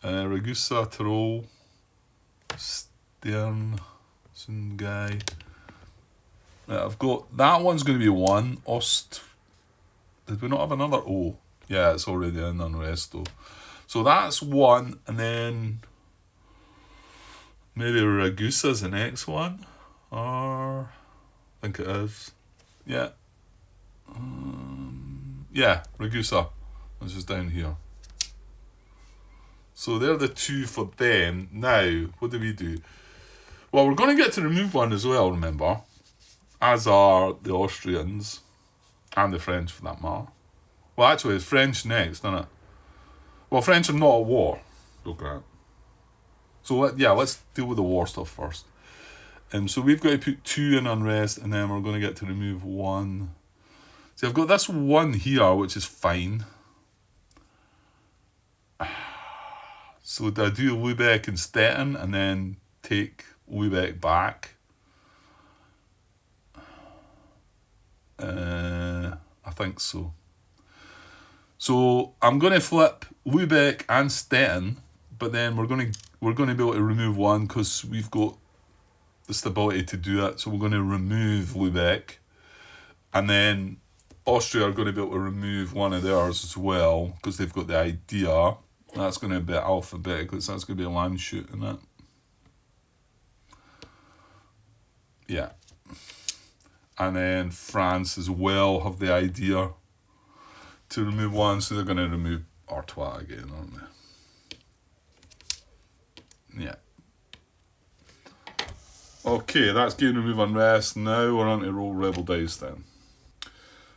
Ragusa, Tyrol, Stern, Sungai. I've got that one's going to be 1. Did we not have another? Oh, yeah, it's already in unrest though. So that's 1, and then maybe Ragusa's the next one, or I think it is. Yeah. Yeah, Ragusa. This is down here. So they're the 2 for them. Now, what do we do? Well, we're going to get to remove 1 as well, remember. As are the Austrians. And the French, for that matter. Well, actually, it's French next, isn't it? Well, French are not at war. Look at that. So, let's deal with the war stuff first. So we've got to put 2 in unrest, and then we're going to get to remove 1. See, I've got this 1 here, which is fine. So do I do Lübeck and Stettin, and then take Lübeck back? I think so. So I'm going to flip Lübeck and Stettin, but then we're going to be able to remove 1 because we've got the stability to do it. So we're going to remove Lübeck, and then Austria are going to be able to remove 1 of theirs as well because they've got the idea. That's going to be alphabetical, so that's going to be a land shoot, isn't it? Yeah. And then France as well have the idea to remove 1, so they're going to remove Artois again, aren't they? Yeah. Okay, that's gain, remove, unrest. Now we're on to roll rebel dice then.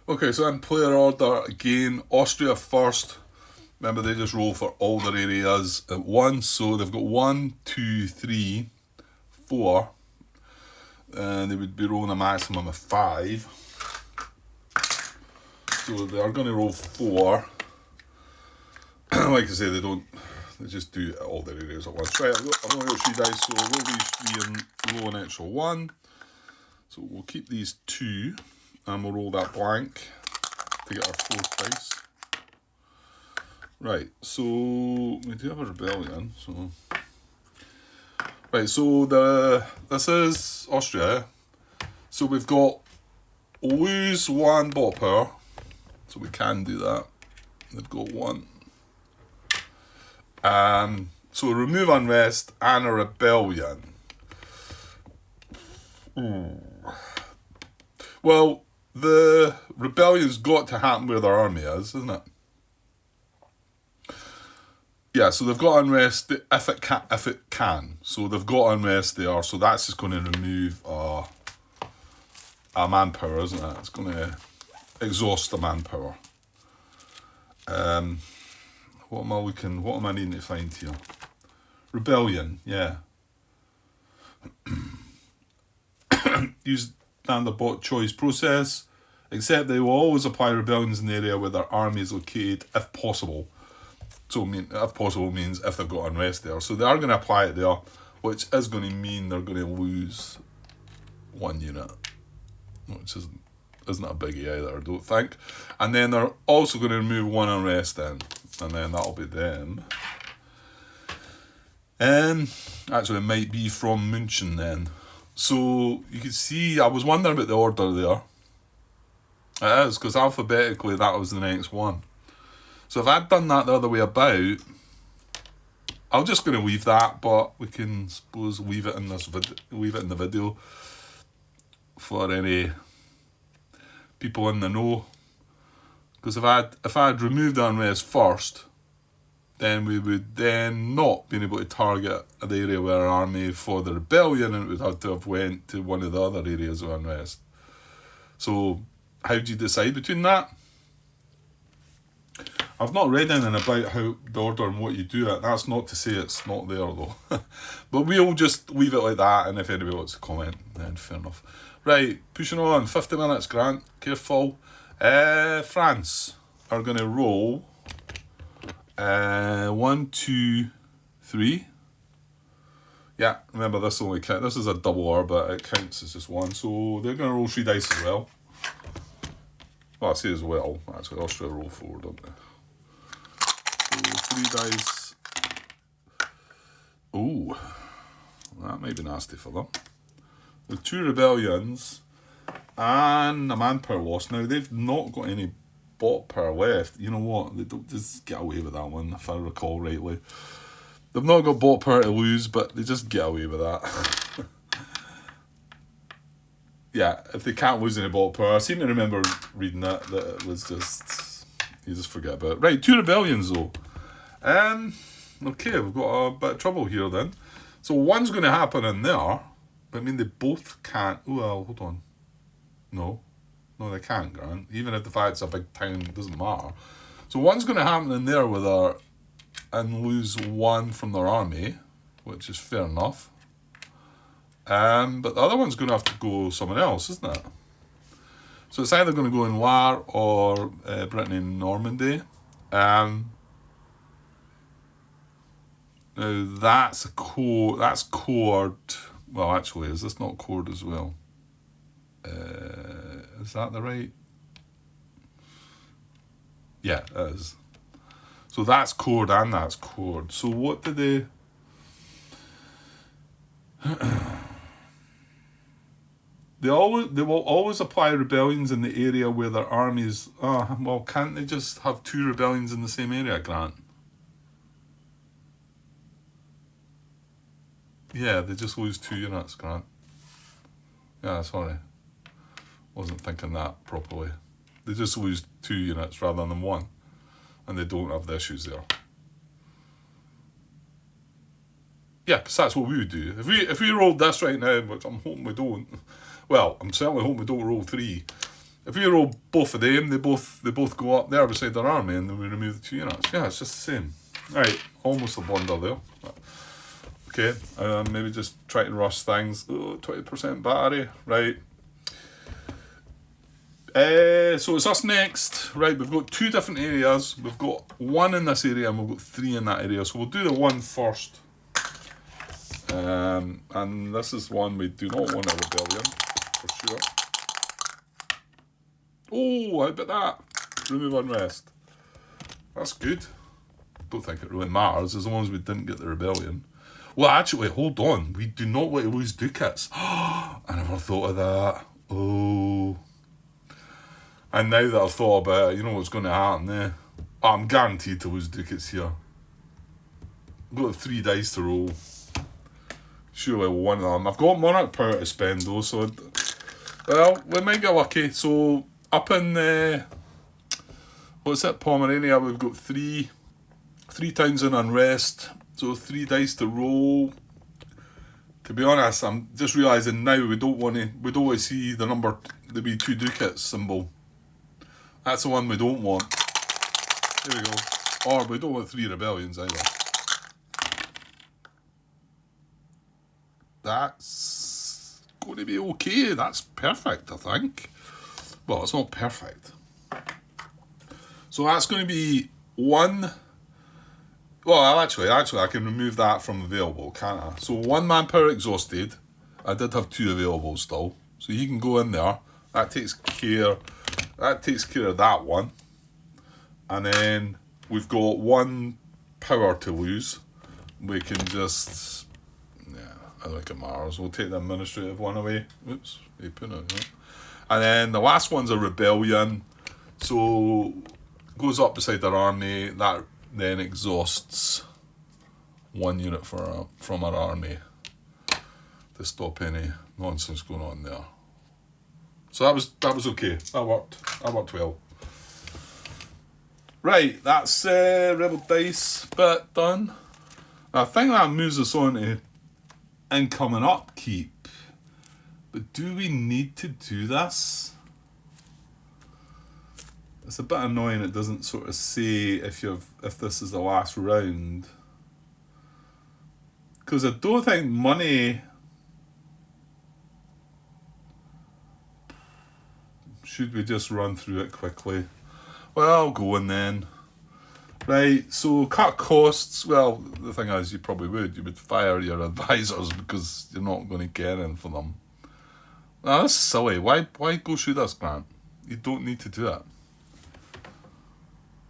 Okay, so in player order again, Austria first. Remember, they just roll for all their areas at once, so they've got 1, 2, 3, 4. They would be rolling a maximum of 5. So they are going to roll 4. Like I say, they just do all their areas at once. Right, I've only got 3 dice, so we'll roll these 3 and roll an extra 1. So we'll keep these 2, and we'll roll that blank to get our 4th dice. Right, so we do have a rebellion, so... Right, so this is Austria. So we've got lose 1 bot power, so we can do that. They've got 1. So remove unrest and a rebellion. Well, the rebellion's got to happen where their army is, isn't it? Yeah, so they've got unrest if it can. So they've got unrest there, so that's just going to remove a manpower, isn't it? It's going to exhaust the manpower. What am I needing to find here? Rebellion, yeah. Use standard bot choice process, except they will always apply rebellions in the area where their army is located, if possible. So, if possible means if they've got unrest there. So they are going to apply it there, which is going to mean they're going to lose 1 unit, which isn't a biggie either, I don't think. And then they're also going to remove 1 unrest then, and then that'll be them. Actually, it might be from München then. So you can see, I was wondering about the order there. It is, because alphabetically that was the next one. So if I'd done that the other way about, I'm just going to leave that, but we can suppose leave it in the video for any people in the know. Because if I'd removed the unrest first, then we would then not been able to target the area where our army for the rebellion, and it would have to have went to one of the other areas of unrest. So how do you decide between that? I've not read anything about how the order and what you do it. That's not to say it's not there though. But we'll just leave it like that, and if anybody wants to comment, then fair enough. Right, pushing on. 50 minutes, Grant. Careful. France are going to roll 1, 2, 3. Yeah, remember this only count. This is a double R, but it counts as just one. So they're going to roll 3 dice as well. Well, I say as well. Actually, Austria roll 4, don't they? So 3 dice. Ooh, that might be nasty for them. The 2 rebellions and a manpower loss. Now, they've not got any bot power left. You know what? They don't just get away with that one, if I recall rightly. They've not got bot power to lose, but they just get away with that. Yeah, if they can't lose any bot power. I seem to remember reading that it was just... You just forget about it. Right, 2 rebellions, though. Okay, we've got a bit of trouble here, then. So one's going to happen in there. But, I mean, they both can't... Well, hold on. No, they can't, Grant. Even if the fact it's a big town, it doesn't matter. So one's going to happen in there with her and lose 1 from their army, which is fair enough. But the other one's going to have to go somewhere else, isn't it? So it's either going to go in Loire or Brittany and Normandy. Now that's that's cord. Well, actually, is this not cord as well? Is that the right? Yeah, it is. So that's cord and that's cord. So what do they... They will always apply rebellions in the area where their armies... well, can't they just have 2 rebellions in the same area, Grant? Yeah, they just lose 2 units, Grant. Yeah, sorry. Wasn't thinking that properly. They just lose 2 units rather than 1. And they don't have the issues there. Yeah, because that's what we would do. If we rolled this right now, which I'm hoping we don't... Well, I'm certainly hoping we don't roll 3. If we roll both of them, they both go up there beside their army, and then we remove the 2 units. Yeah, it's just the same. Right, almost a blunder there. Okay, maybe just try to rush things. 20% battery, right. So it's us next. Right, we've got 2 different areas. We've got 1 in this area, and we've got 3 in that area. So we'll do the 1 first. And this is one we do not want a rebellion, for sure. Oh, how about that? Remove unrest. That's good. Don't think it really matters, as long as we didn't get the rebellion. Well, actually, hold on. We do not want to lose ducats. I never thought of that. Oh. And now that I've thought about it, you know what's going to happen there? I'm guaranteed to lose ducats here. I've got 3 dice to roll. Surely one of them. I've got monarch power to spend though, so... Well, we might get lucky. So, up in... what's it? Pomerania, we've got 3 towns in unrest. So 3 dice to roll. To be honest, I'm just realising now we don't want to see the number, the wee 2 ducats symbol. That's the one we don't want. There we go. Or we don't want 3 rebellions either. That's going to be okay. That's perfect, I think. Well, it's not perfect. So that's going to be 1... Well, actually, I can remove that from available, can't I? So 1 manpower exhausted. I did have 2 available still. So you can go in there. That takes care of that one. And then we've got 1 power to lose. We can just... I think it matters. We'll take the administrative one away. Oops, you put it. Yeah. And then the last one's a rebellion. So goes up beside their army. That then exhausts 1 unit from our army to stop any nonsense going on there. So that was okay. That worked well. Right, that's Rebel Dice bit done. I think that moves us on to incoming upkeep. But do we need to do this? It's a bit annoying it doesn't sort of say if this is the last round. Because I don't think money... Should we just run through it quickly? Well, I'll go on then. Right, so cut costs. Well, the thing is, you probably would. You would fire your advisors because you're not going to get in for them. Now, this is silly. Why go through this, Grant? You don't need to do it.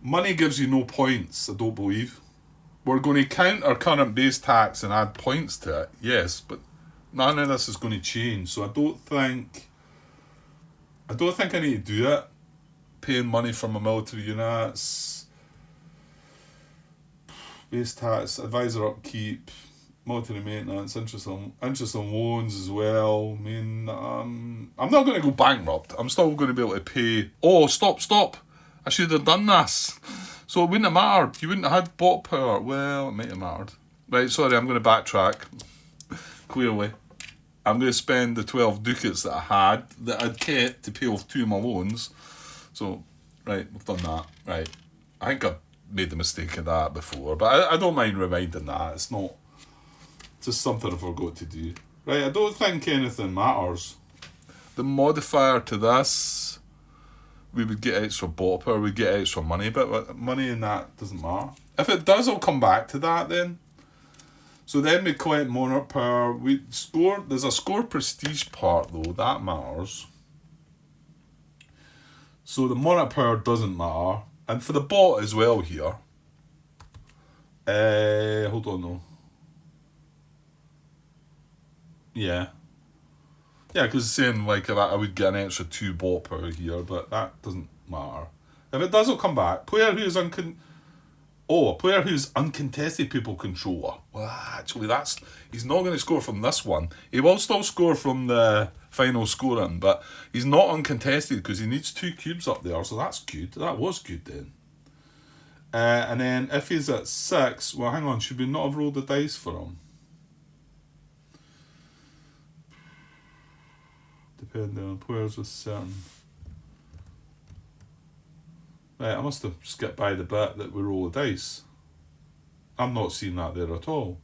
Money gives you no points, I don't believe. We're going to count our current base tax and add points to it, yes, but none of this is going to change. So I don't think I need to do it. Paying money from my military units, base tax, advisor upkeep, military maintenance, interest on loans as well. I mean, I'm not going to go bankrupt. I'm still going to be able to pay. Oh, stop! I should have done this. So it wouldn't have mattered. You wouldn't have had bot power. Well, it might have mattered. Right, sorry, I'm going to backtrack. Clearly. I'm going to spend the 12 ducats that I'd kept to pay off 2 of my loans. So, right, we've done that. Right. I think I've made the mistake of that before, but I don't mind reminding that. It's not just something I forgot to do. Right, I don't think anything matters. The modifier to this... We would get extra bot power, we'd get extra money, but money in that doesn't matter. If it does, I'll come back to that then. So then we collect monarch power. There's a score prestige part though, that matters. So the monarch power doesn't matter. And for the bot as well here. Hold on though. Yeah. Yeah, because it's saying like I would get an extra 2 bot power here, but that doesn't matter. If it does, it'll come back. Player who's uncontested people controller. Well, actually, he's not going to score from this one. He will still score from the final scoring, but he's not uncontested because he needs 2 cubes up there, so that's good. That was good then. And then if he's at 6, well, hang on, should we not have rolled the dice for him? Depending on players with certain... Right, I must have skipped by the bit that we roll the dice. I'm not seeing that there at all.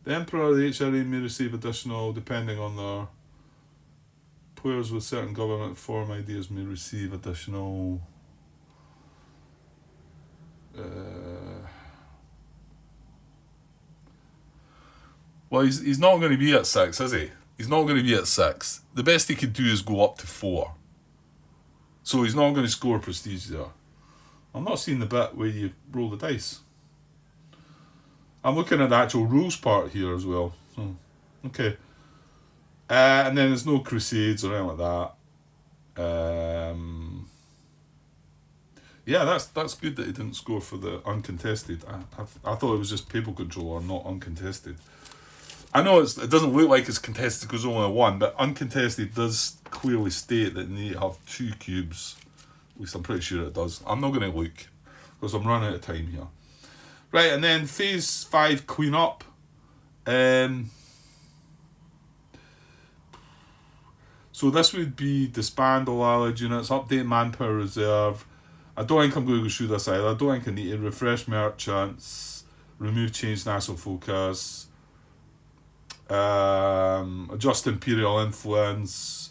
The Emperor or the HRA may receive additional, depending on their... Players with certain government form ideas may receive additional... Well, he's not going to be at 6, is he? He's not going to be at 6. The best he could do is go up to 4. So he's not going to score prestige there. I'm not seeing the bit where you roll the dice. I'm looking at the actual rules part here as well. Okay. And then there's no crusades or anything like that. Yeah, that's good that he didn't score for the uncontested. I thought it was just people controller, not uncontested. I know it doesn't look like it's contested because only 1, but uncontested does clearly state that you need to have 2 cubes. At least I'm pretty sure it does. I'm not going to look because I'm running out of time here. Right, and then phase 5 clean up. So this would be disband all allied units, update manpower reserve. I don't think I'm going to go through this either. I don't think I need to refresh merchants, remove change national focus. Adjust imperial influence,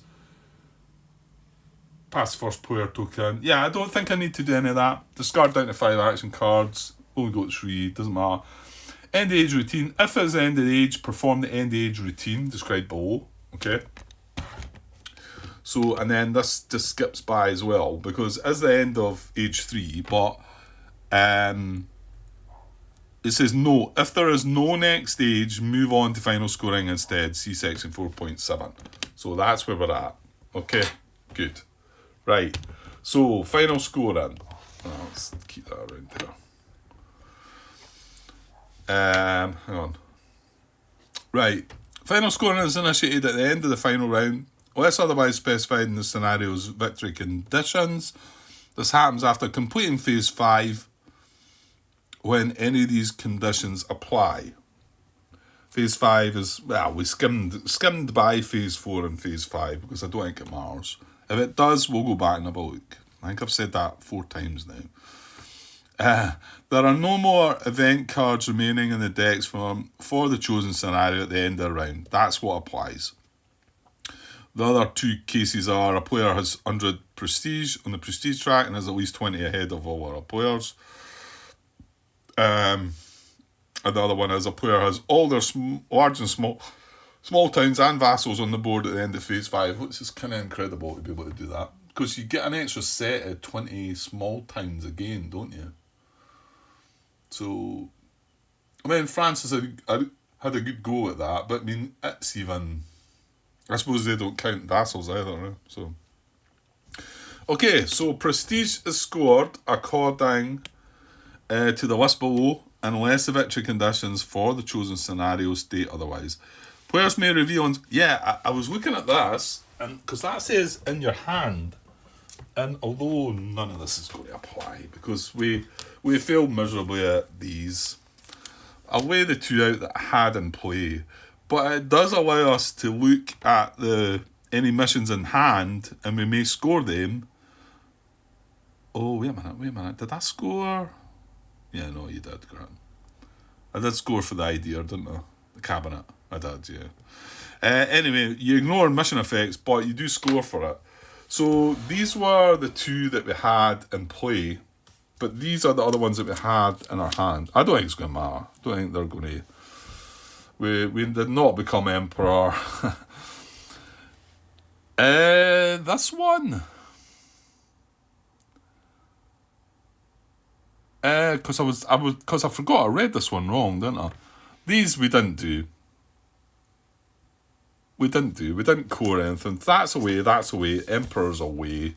pass first player token. Yeah, I don't think I need to do any of that. Discard down to 5 action cards, only go to 3, doesn't matter. End age routine. If it's end of age, perform the end age routine described below. Okay. So, and then this just skips by as well because it's the end of age 3, but it says no. If there is no next stage, move on to final scoring instead. See section 4.7. So that's where we're at. Okay, good. Right. So final scoring. Let's keep that around there. Hang on. Right. Final scoring is initiated at the end of the final round, unless otherwise specified in the scenario's victory conditions. This happens after completing phase 5. When any of these conditions apply. Phase 5 is, well, we skimmed by phase 4 and phase 5 because I don't think it matters. If it does, we'll go back and have a look. I think I've said that 4 times now. There are no more event cards remaining in the decks for the chosen scenario at the end of the round. That's what applies. The other 2 cases are a player has 100 prestige on the prestige track and is at least 20 ahead of all other players. And the other one is a player has all their large and small towns and vassals on the board at the end of phase 5, which is kind of incredible to be able to do that. Because you get an extra set of 20 small towns again, don't you? So, I mean, France has had a good go at that, but I mean, it's even... I suppose they don't count vassals either, right? So, okay, so prestige is scored according to the list below, unless the victory conditions for the chosen scenario state otherwise. Players may reveal... I was looking at this, and because that says in your hand, and although none of this is going to apply, because we failed miserably at these, I'll lay the 2 out that I had in play. But it does allow us to look at any missions in hand, and we may score them. Oh, wait a minute. Did I score? Yeah, no, you did, Grant. I did score for the idea, didn't I? The cabinet. I did, yeah. Anyway, you ignore mission effects, but you do score for it. So these were the 2 that we had in play, but these are the other ones that we had in our hand. I don't think it's going to matter. I don't think they're going to... We did not become emperor. This one. Because I forgot I read this one wrong, didn't I? These we didn't do. We didn't core anything. That's away. Emperor's away.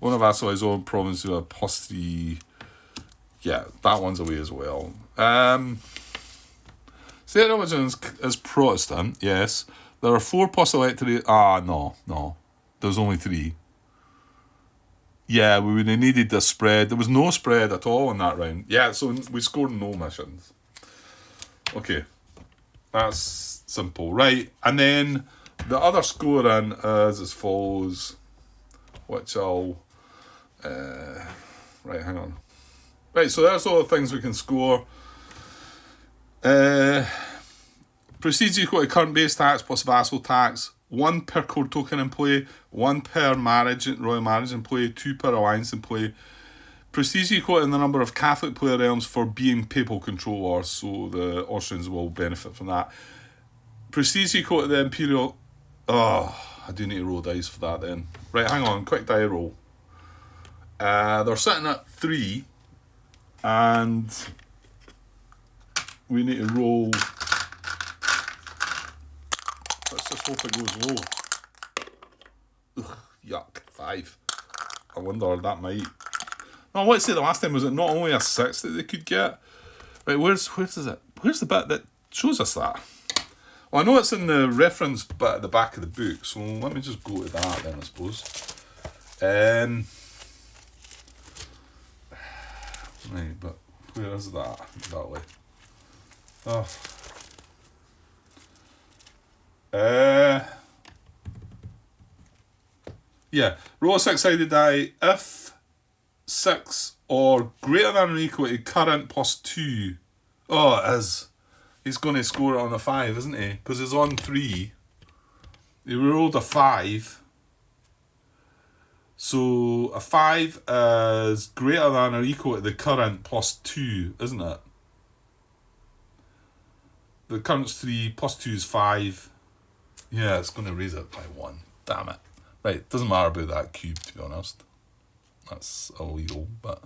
One of us has own province to a posty. Yeah, that one's away as well. State religion is Protestant, yes. There are 4 post-electorate... no. There's only 3. Yeah, we would have needed the spread. There was no spread at all in that round. Yeah, so we scored no missions. Okay. That's simple. Right, and then the other scoring is as follows, which I'll... right, hang on. Right, so there's all the things we can score. Prestige equal to current base tax plus vassal tax, 1 per code token in play, 1 per royal marriage in play, 2 per alliance in play. Prestige equal to the number of Catholic player realms for being papal controllers, so the Austrians will benefit from that. Prestige equal to the imperial... Oh, I do need to roll dice for that then. Right, hang on, quick die roll. They're sitting at 3, and... we need to roll... Let's just hope it goes low. Ugh, yuck, 5. I wonder that might... No, let's say the last time was it not only a 6 that they could get? Right, where's it? Where's the bit that shows us that? Well, I know it's in the reference bit at the back of the book, so let me just go to that then, I suppose. Right, but where is that exactly? Oh. Yeah, roll a 6-sided die. If 6 or greater than or equal to current plus 2. Oh, it is. He's going to score it on a 5, isn't he? Because he's on 3. He rolled a 5. So a 5 is greater than or equal to the current plus 2, isn't it? The current's 3, plus 2 is 5. Yeah, it's going to raise it by 1. Damn it. Right, doesn't matter about that cube, to be honest. That's illegal, but...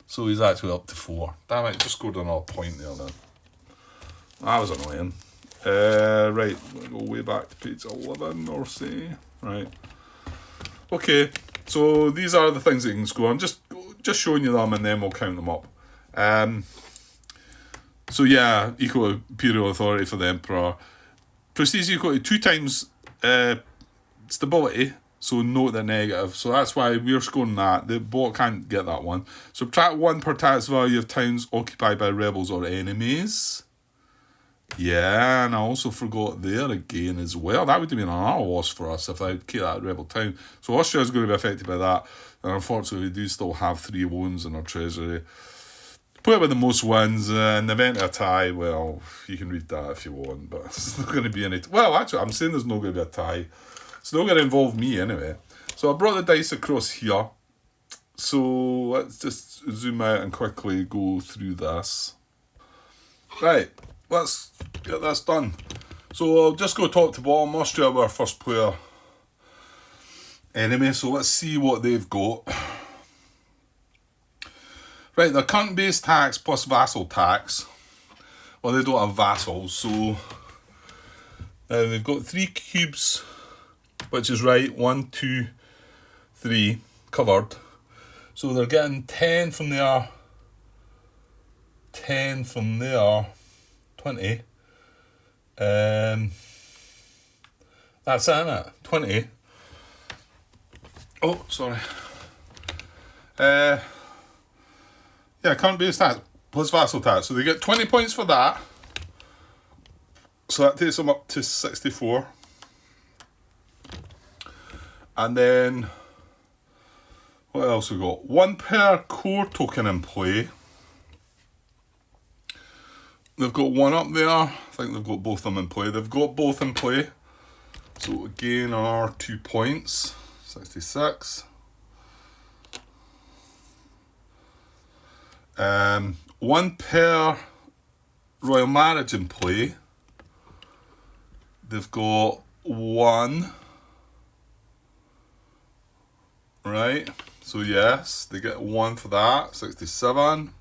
So he's actually up to 4. Damn it, just scored another point there then. That was annoying. Right, we'll go way back to page 11 or say. Right. Okay, so these are the things that you can score. I'm just showing you them and then we'll count them up. So yeah, equal imperial authority for the emperor. Prestige equal to 2 times stability, so note the negative. So that's why we're scoring that. The bot can't get that one. Subtract 1 per tax value of towns occupied by rebels or enemies. Yeah, and I also forgot there again as well. That would have been another loss for us if I had kept that Rebel Town. So Austria's going to be affected by that. And unfortunately, we do still have 3 loans in our treasury. Player with the most wins in the event of a tie, well, you can read that if you want, but it's not going to be any... Well, actually, I'm saying there's not going to be a tie. It's not going to involve me anyway. So I brought the dice across here. So let's just zoom out and quickly go through this. Right, let's get this done. So I'll just go top to bottom. Austria were our first player enemy, so let's see what they've got. Right, they're current base tax plus vassal tax. Well, they don't have vassals, so they've got 3 cubes, which is right, 1, 2, 3, covered. So they're getting 10 from there, 10 from there, 20. That's it, innit? 20. Oh, sorry. Yeah, current base tax plus vassal tax. So they get 20 points for that. So that takes them up to 64. And then, what else we got? 1 per core token in play. They've got 1 up there. I think they've got both of them in play. They've got both in play. So again, are 2 points. 66. 1 per royal marriage in play. They've got 1. Right. So yes, they get 1 for that. 67.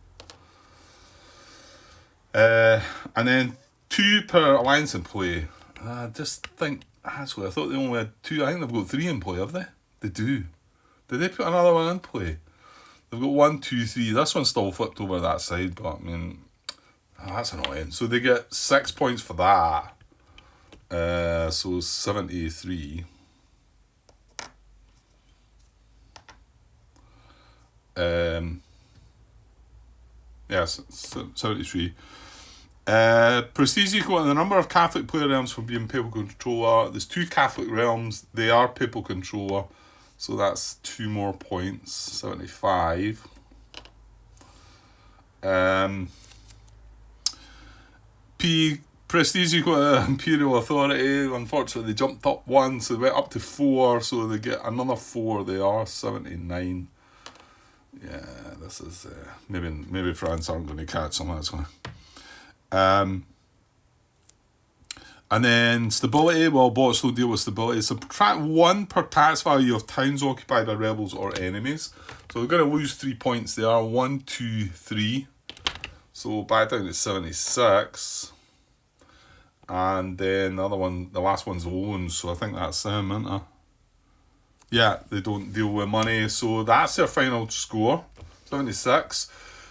And then 2 per alliance in play. I just think, actually, I thought they only had 2. I think they've got 3 in play, have they? They do. Did they put another one in play? They've got 1, 2, 3. This one's still flipped over that side, but I mean, that's annoying. So they get 6 points for that. So 73. Yes, 73. Prestige equal to the number of Catholic player realms for being papal controller. There's 2 Catholic realms. They are papal controller. So that's 2 more points, 75. P, prestige equal to imperial authority. Unfortunately, they jumped up 1, so they went up to 4, so they get another 4 there, 79. Yeah, this is, maybe France aren't going to catch them, that's why. And then stability, well, bots will deal with stability. Subtract 1 per tax value of towns occupied by rebels or enemies. So they're going to lose 3 points there. 1, 2, 3. So back down to 76. And then the other one, the last one's loans. So I think that's them, isn't it? Yeah, they don't deal with money. So that's their final score, 76.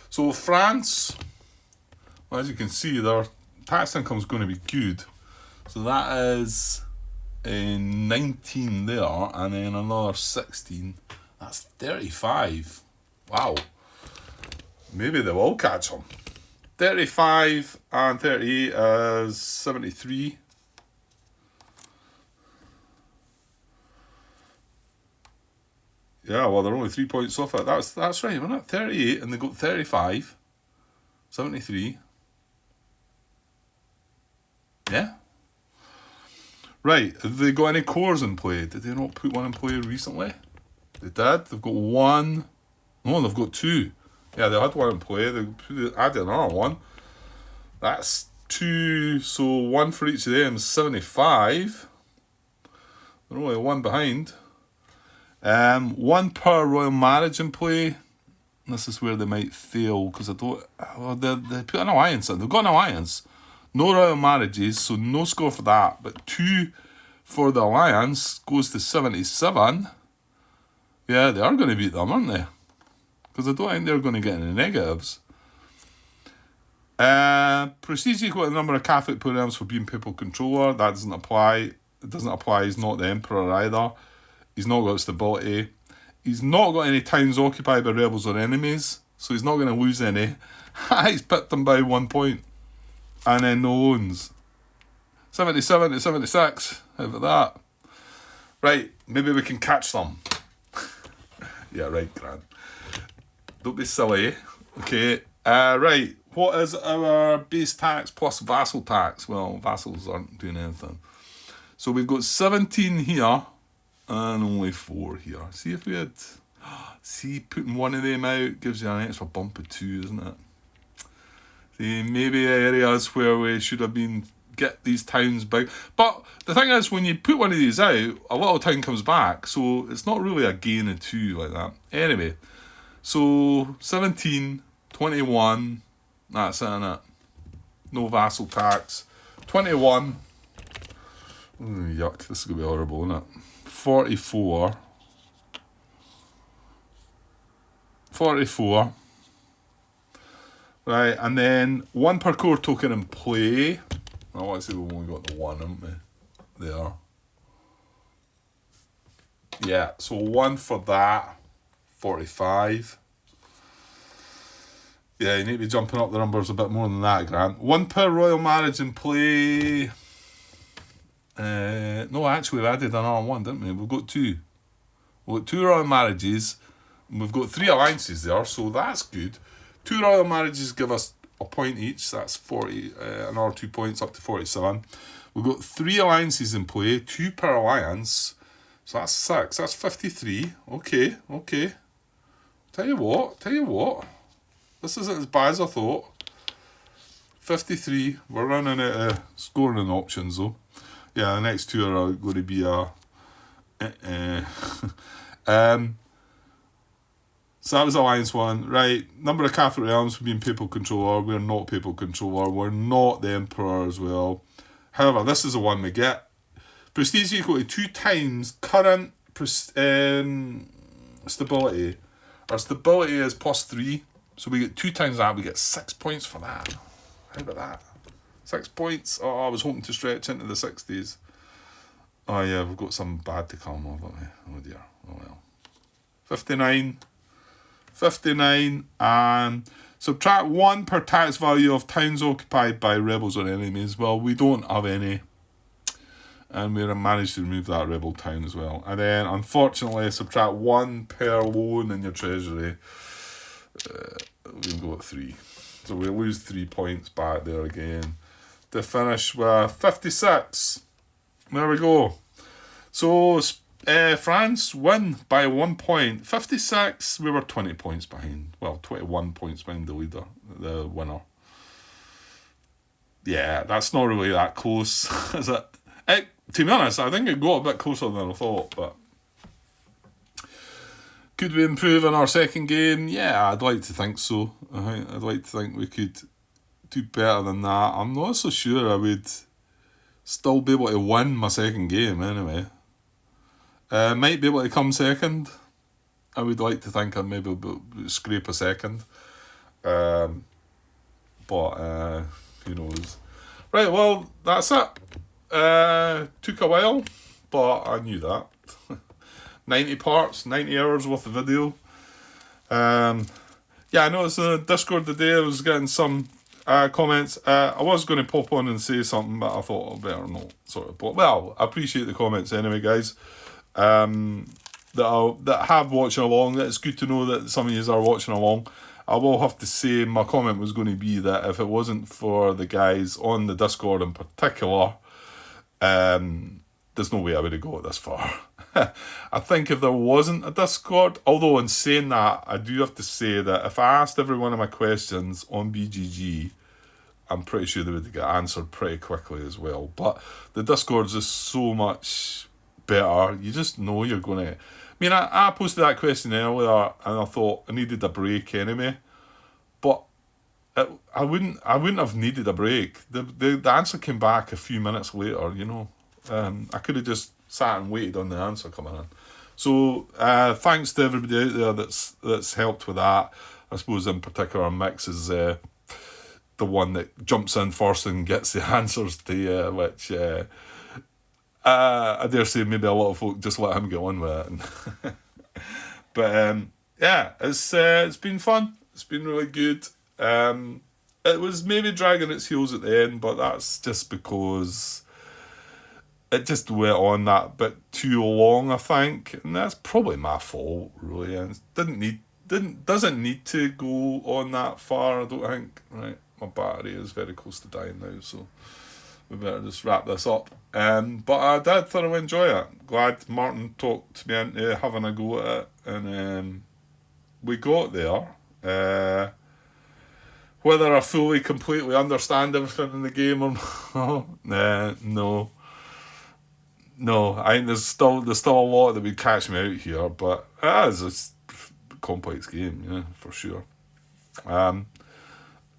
So France, well, as you can see, their tax income is going to be good. So that is 19 there, and then another 16. That's 35. Wow. Maybe they will catch them. 35 and 38 is 73. Yeah, well, they're only 3 points off it. That's right, isn't it? 38, and they got 35. 73. Yeah. Right, have they got any cores in play? Did they not put one in play recently? They did. They've got 1. No, they've got 2. Yeah, they had 1 in play. They added another 1. That's 2. So 1 for each of them is 75. They're only 1 behind. 1 per royal marriage in play. This is where they might fail because I don't. Well, they put an alliance in. They've got an alliance. No royal marriages, so no score for that. But 2 for the alliance goes to 77. Yeah, they are going to beat them, aren't they? Because I don't think they're going to get any negatives. Prestige equal to the number of Catholic programs for being papal controller. That doesn't apply. It doesn't apply. He's not the emperor either. He's not got stability. He's not got any towns occupied by rebels or enemies, so he's not going to lose any. He's pipped them by 1 point. and then no loans. 77 to 76. How about that? Right, maybe we can catch them. Yeah, right, Grant. Don't be silly. Okay. Right. What is our base tax plus vassal tax? Well, vassals aren't doing anything. So we've got 17 here and only 4 here. See if we had... See, putting one of them out gives you an extra bump of 2, isn't it? See, maybe areas where we should have been... Get these towns big. But the thing is, when you put one of these out, a little town comes back. So it's not really a gain of 2 like that. Anyway, so 17, 21, that's it, innit? No vassal tax. 21. Ooh, yuck, this is going to be horrible, isn't it? 44. 44. Right, and then 1 per core token in play. I want to say we've only got the 1, haven't we? There. Yeah, so 1 for that. 45. Yeah, you need to be jumping up the numbers a bit more than that, Grant. 1 per royal marriage in play. No, actually, we added another 1, didn't we? We've got 2. We've got 2 royal marriages. And we've got 3 alliances there, so that's good. 2 royal marriages give us a point each. That's 40. Another 2 points up to 47. We've got 3 alliances in play. 2 per alliance. So that's 6. That's 53. Okay. Tell you what. This isn't as bad as I thought. 53. We're running out of scoring options though. Yeah, the next 2 are going to be so that was Alliance 1. Right, number of Catholic realms for being papal controller. We're not papal controller. We're not the emperor as well. However, this is the one we get. Prestige equal to 2 times current stability. Our stability is +3. So we get 2 times that. We get 6 points for that. How about that? 6 points. Oh, I was hoping to stretch into the 60s. Oh yeah, we've got some bad to come, haven't we? Oh dear. Oh well. 59. And subtract 1 per tax value of towns occupied by rebels or enemies. Well, we don't have any. And we managed to remove that rebel town as well. And then, unfortunately, subtract 1 per loan in your treasury. We'll go at 3. So we lose 3 points back there again. To finish with 56. There we go. So, France win by 1 point. 56, we were 20 points behind. Well, 21 points behind the leader, the winner. Yeah, that's not really that close, is it? To be honest, I think it got a bit closer than I thought, but... Could we improve in our second game? Yeah, I'd like to think so. I'd like to think we could do better than that. I'm not so sure I would still be able to win my second game anyway. Might be able to come second. I would like to think I'd maybe scrape a second. But who knows. Right, well, that's it. Took a while, but I knew that. 90 parts, 90 hours worth of video. Yeah, I noticed in the Discord today I was getting some comments. I was going to pop on and say something, but I thought I'd better not sort of. Well, I appreciate the comments anyway, guys. That have watching along. It's good to know that some of you are watching along. I will have to say my comment was going to be that if it wasn't for the guys on the Discord in particular, there's no way I would have got this far. I think if there wasn't a Discord, although in saying that, I do have to say that if I asked every one of my questions on BGG, I'm pretty sure they would get answered pretty quickly as well. But the Discord's just so much better. You just know you're going to... I mean, I posted that question earlier and I thought I needed a break anyway. But I wouldn't have needed a break. The answer came back a few minutes later, you know. I could have just sat and waited on the answer coming in. So thanks to everybody out there that's helped with that. I suppose in particular Mix is the one that jumps in first and gets the answers to you, which I dare say maybe a lot of folk just let him get on with it. But yeah, it's been fun. It's been really good. it was maybe dragging its heels at the end, but that's just because it just went on that bit too long, I think, and that's probably my fault, really. And it doesn't need to go on that far, I don't think. Right, my battery is very close to dying now, so we better just wrap this up. But I did thoroughly enjoy it. Glad Martin talked me into having a go at it, and we got there. Whether I fully, completely understand everything in the game or not, no. No, I think there's still a lot that would catch me out here, but it is a complex game, yeah, for sure. And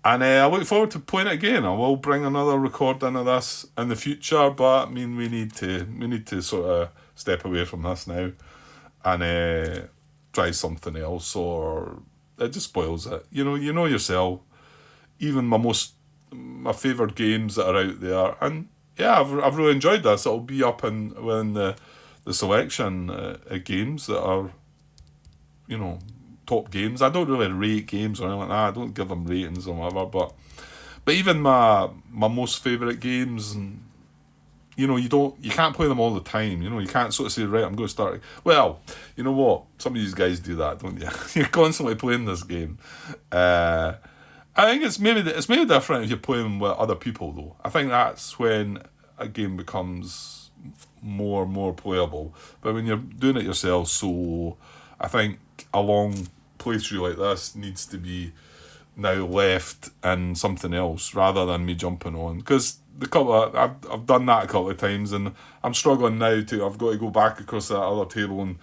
I look forward to playing it again. I will bring another recording of this in the future, but I mean we need to sort of step away from this now and try something else, or it just spoils it. You know yourself. Even my favourite games that are out there, and yeah, I've really enjoyed this. It'll be up in the selection of games that are, top games. I don't really rate games or anything like that. I don't give them ratings or whatever. But even my most favourite games, and you can't play them all the time. You can't sort of say, right, I'm going to start. Well, you know what? Some of these guys do that, don't you? You're constantly playing this game. I think it's maybe different if you're playing with other people, though. I think that's when a game becomes more and more playable. But when you're doing it yourself solo, I think a long playthrough like this needs to be now left in something else rather than me jumping on. Because I've done that a couple of times, and I'm struggling now I've got to go back across that other table and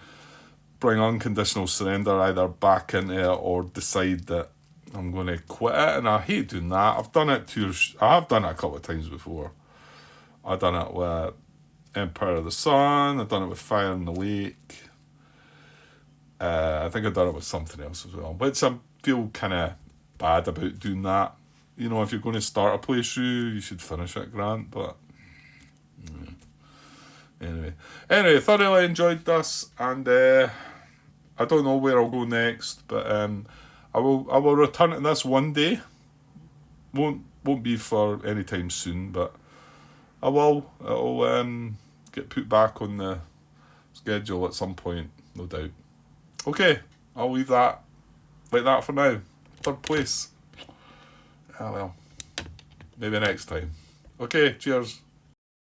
bring unconditional surrender either back into it or decide that I'm going to quit it, and I hate doing that. I have done it a couple of times before. I've done it with Empire of the Sun. I've done it with Fire in the Lake. I think I've done it with something else as well, which I feel kind of bad about doing that. If you're going to start a playthrough, you should finish it, Grant. But anyway, thoroughly enjoyed this, and I don't know where I'll go next, but I will return to this one day. Won't be for any time soon, but I will. It'll get put back on the schedule at some point, no doubt. Okay, I'll leave that like that for now. Third place. Ah well, maybe next time. Okay, cheers.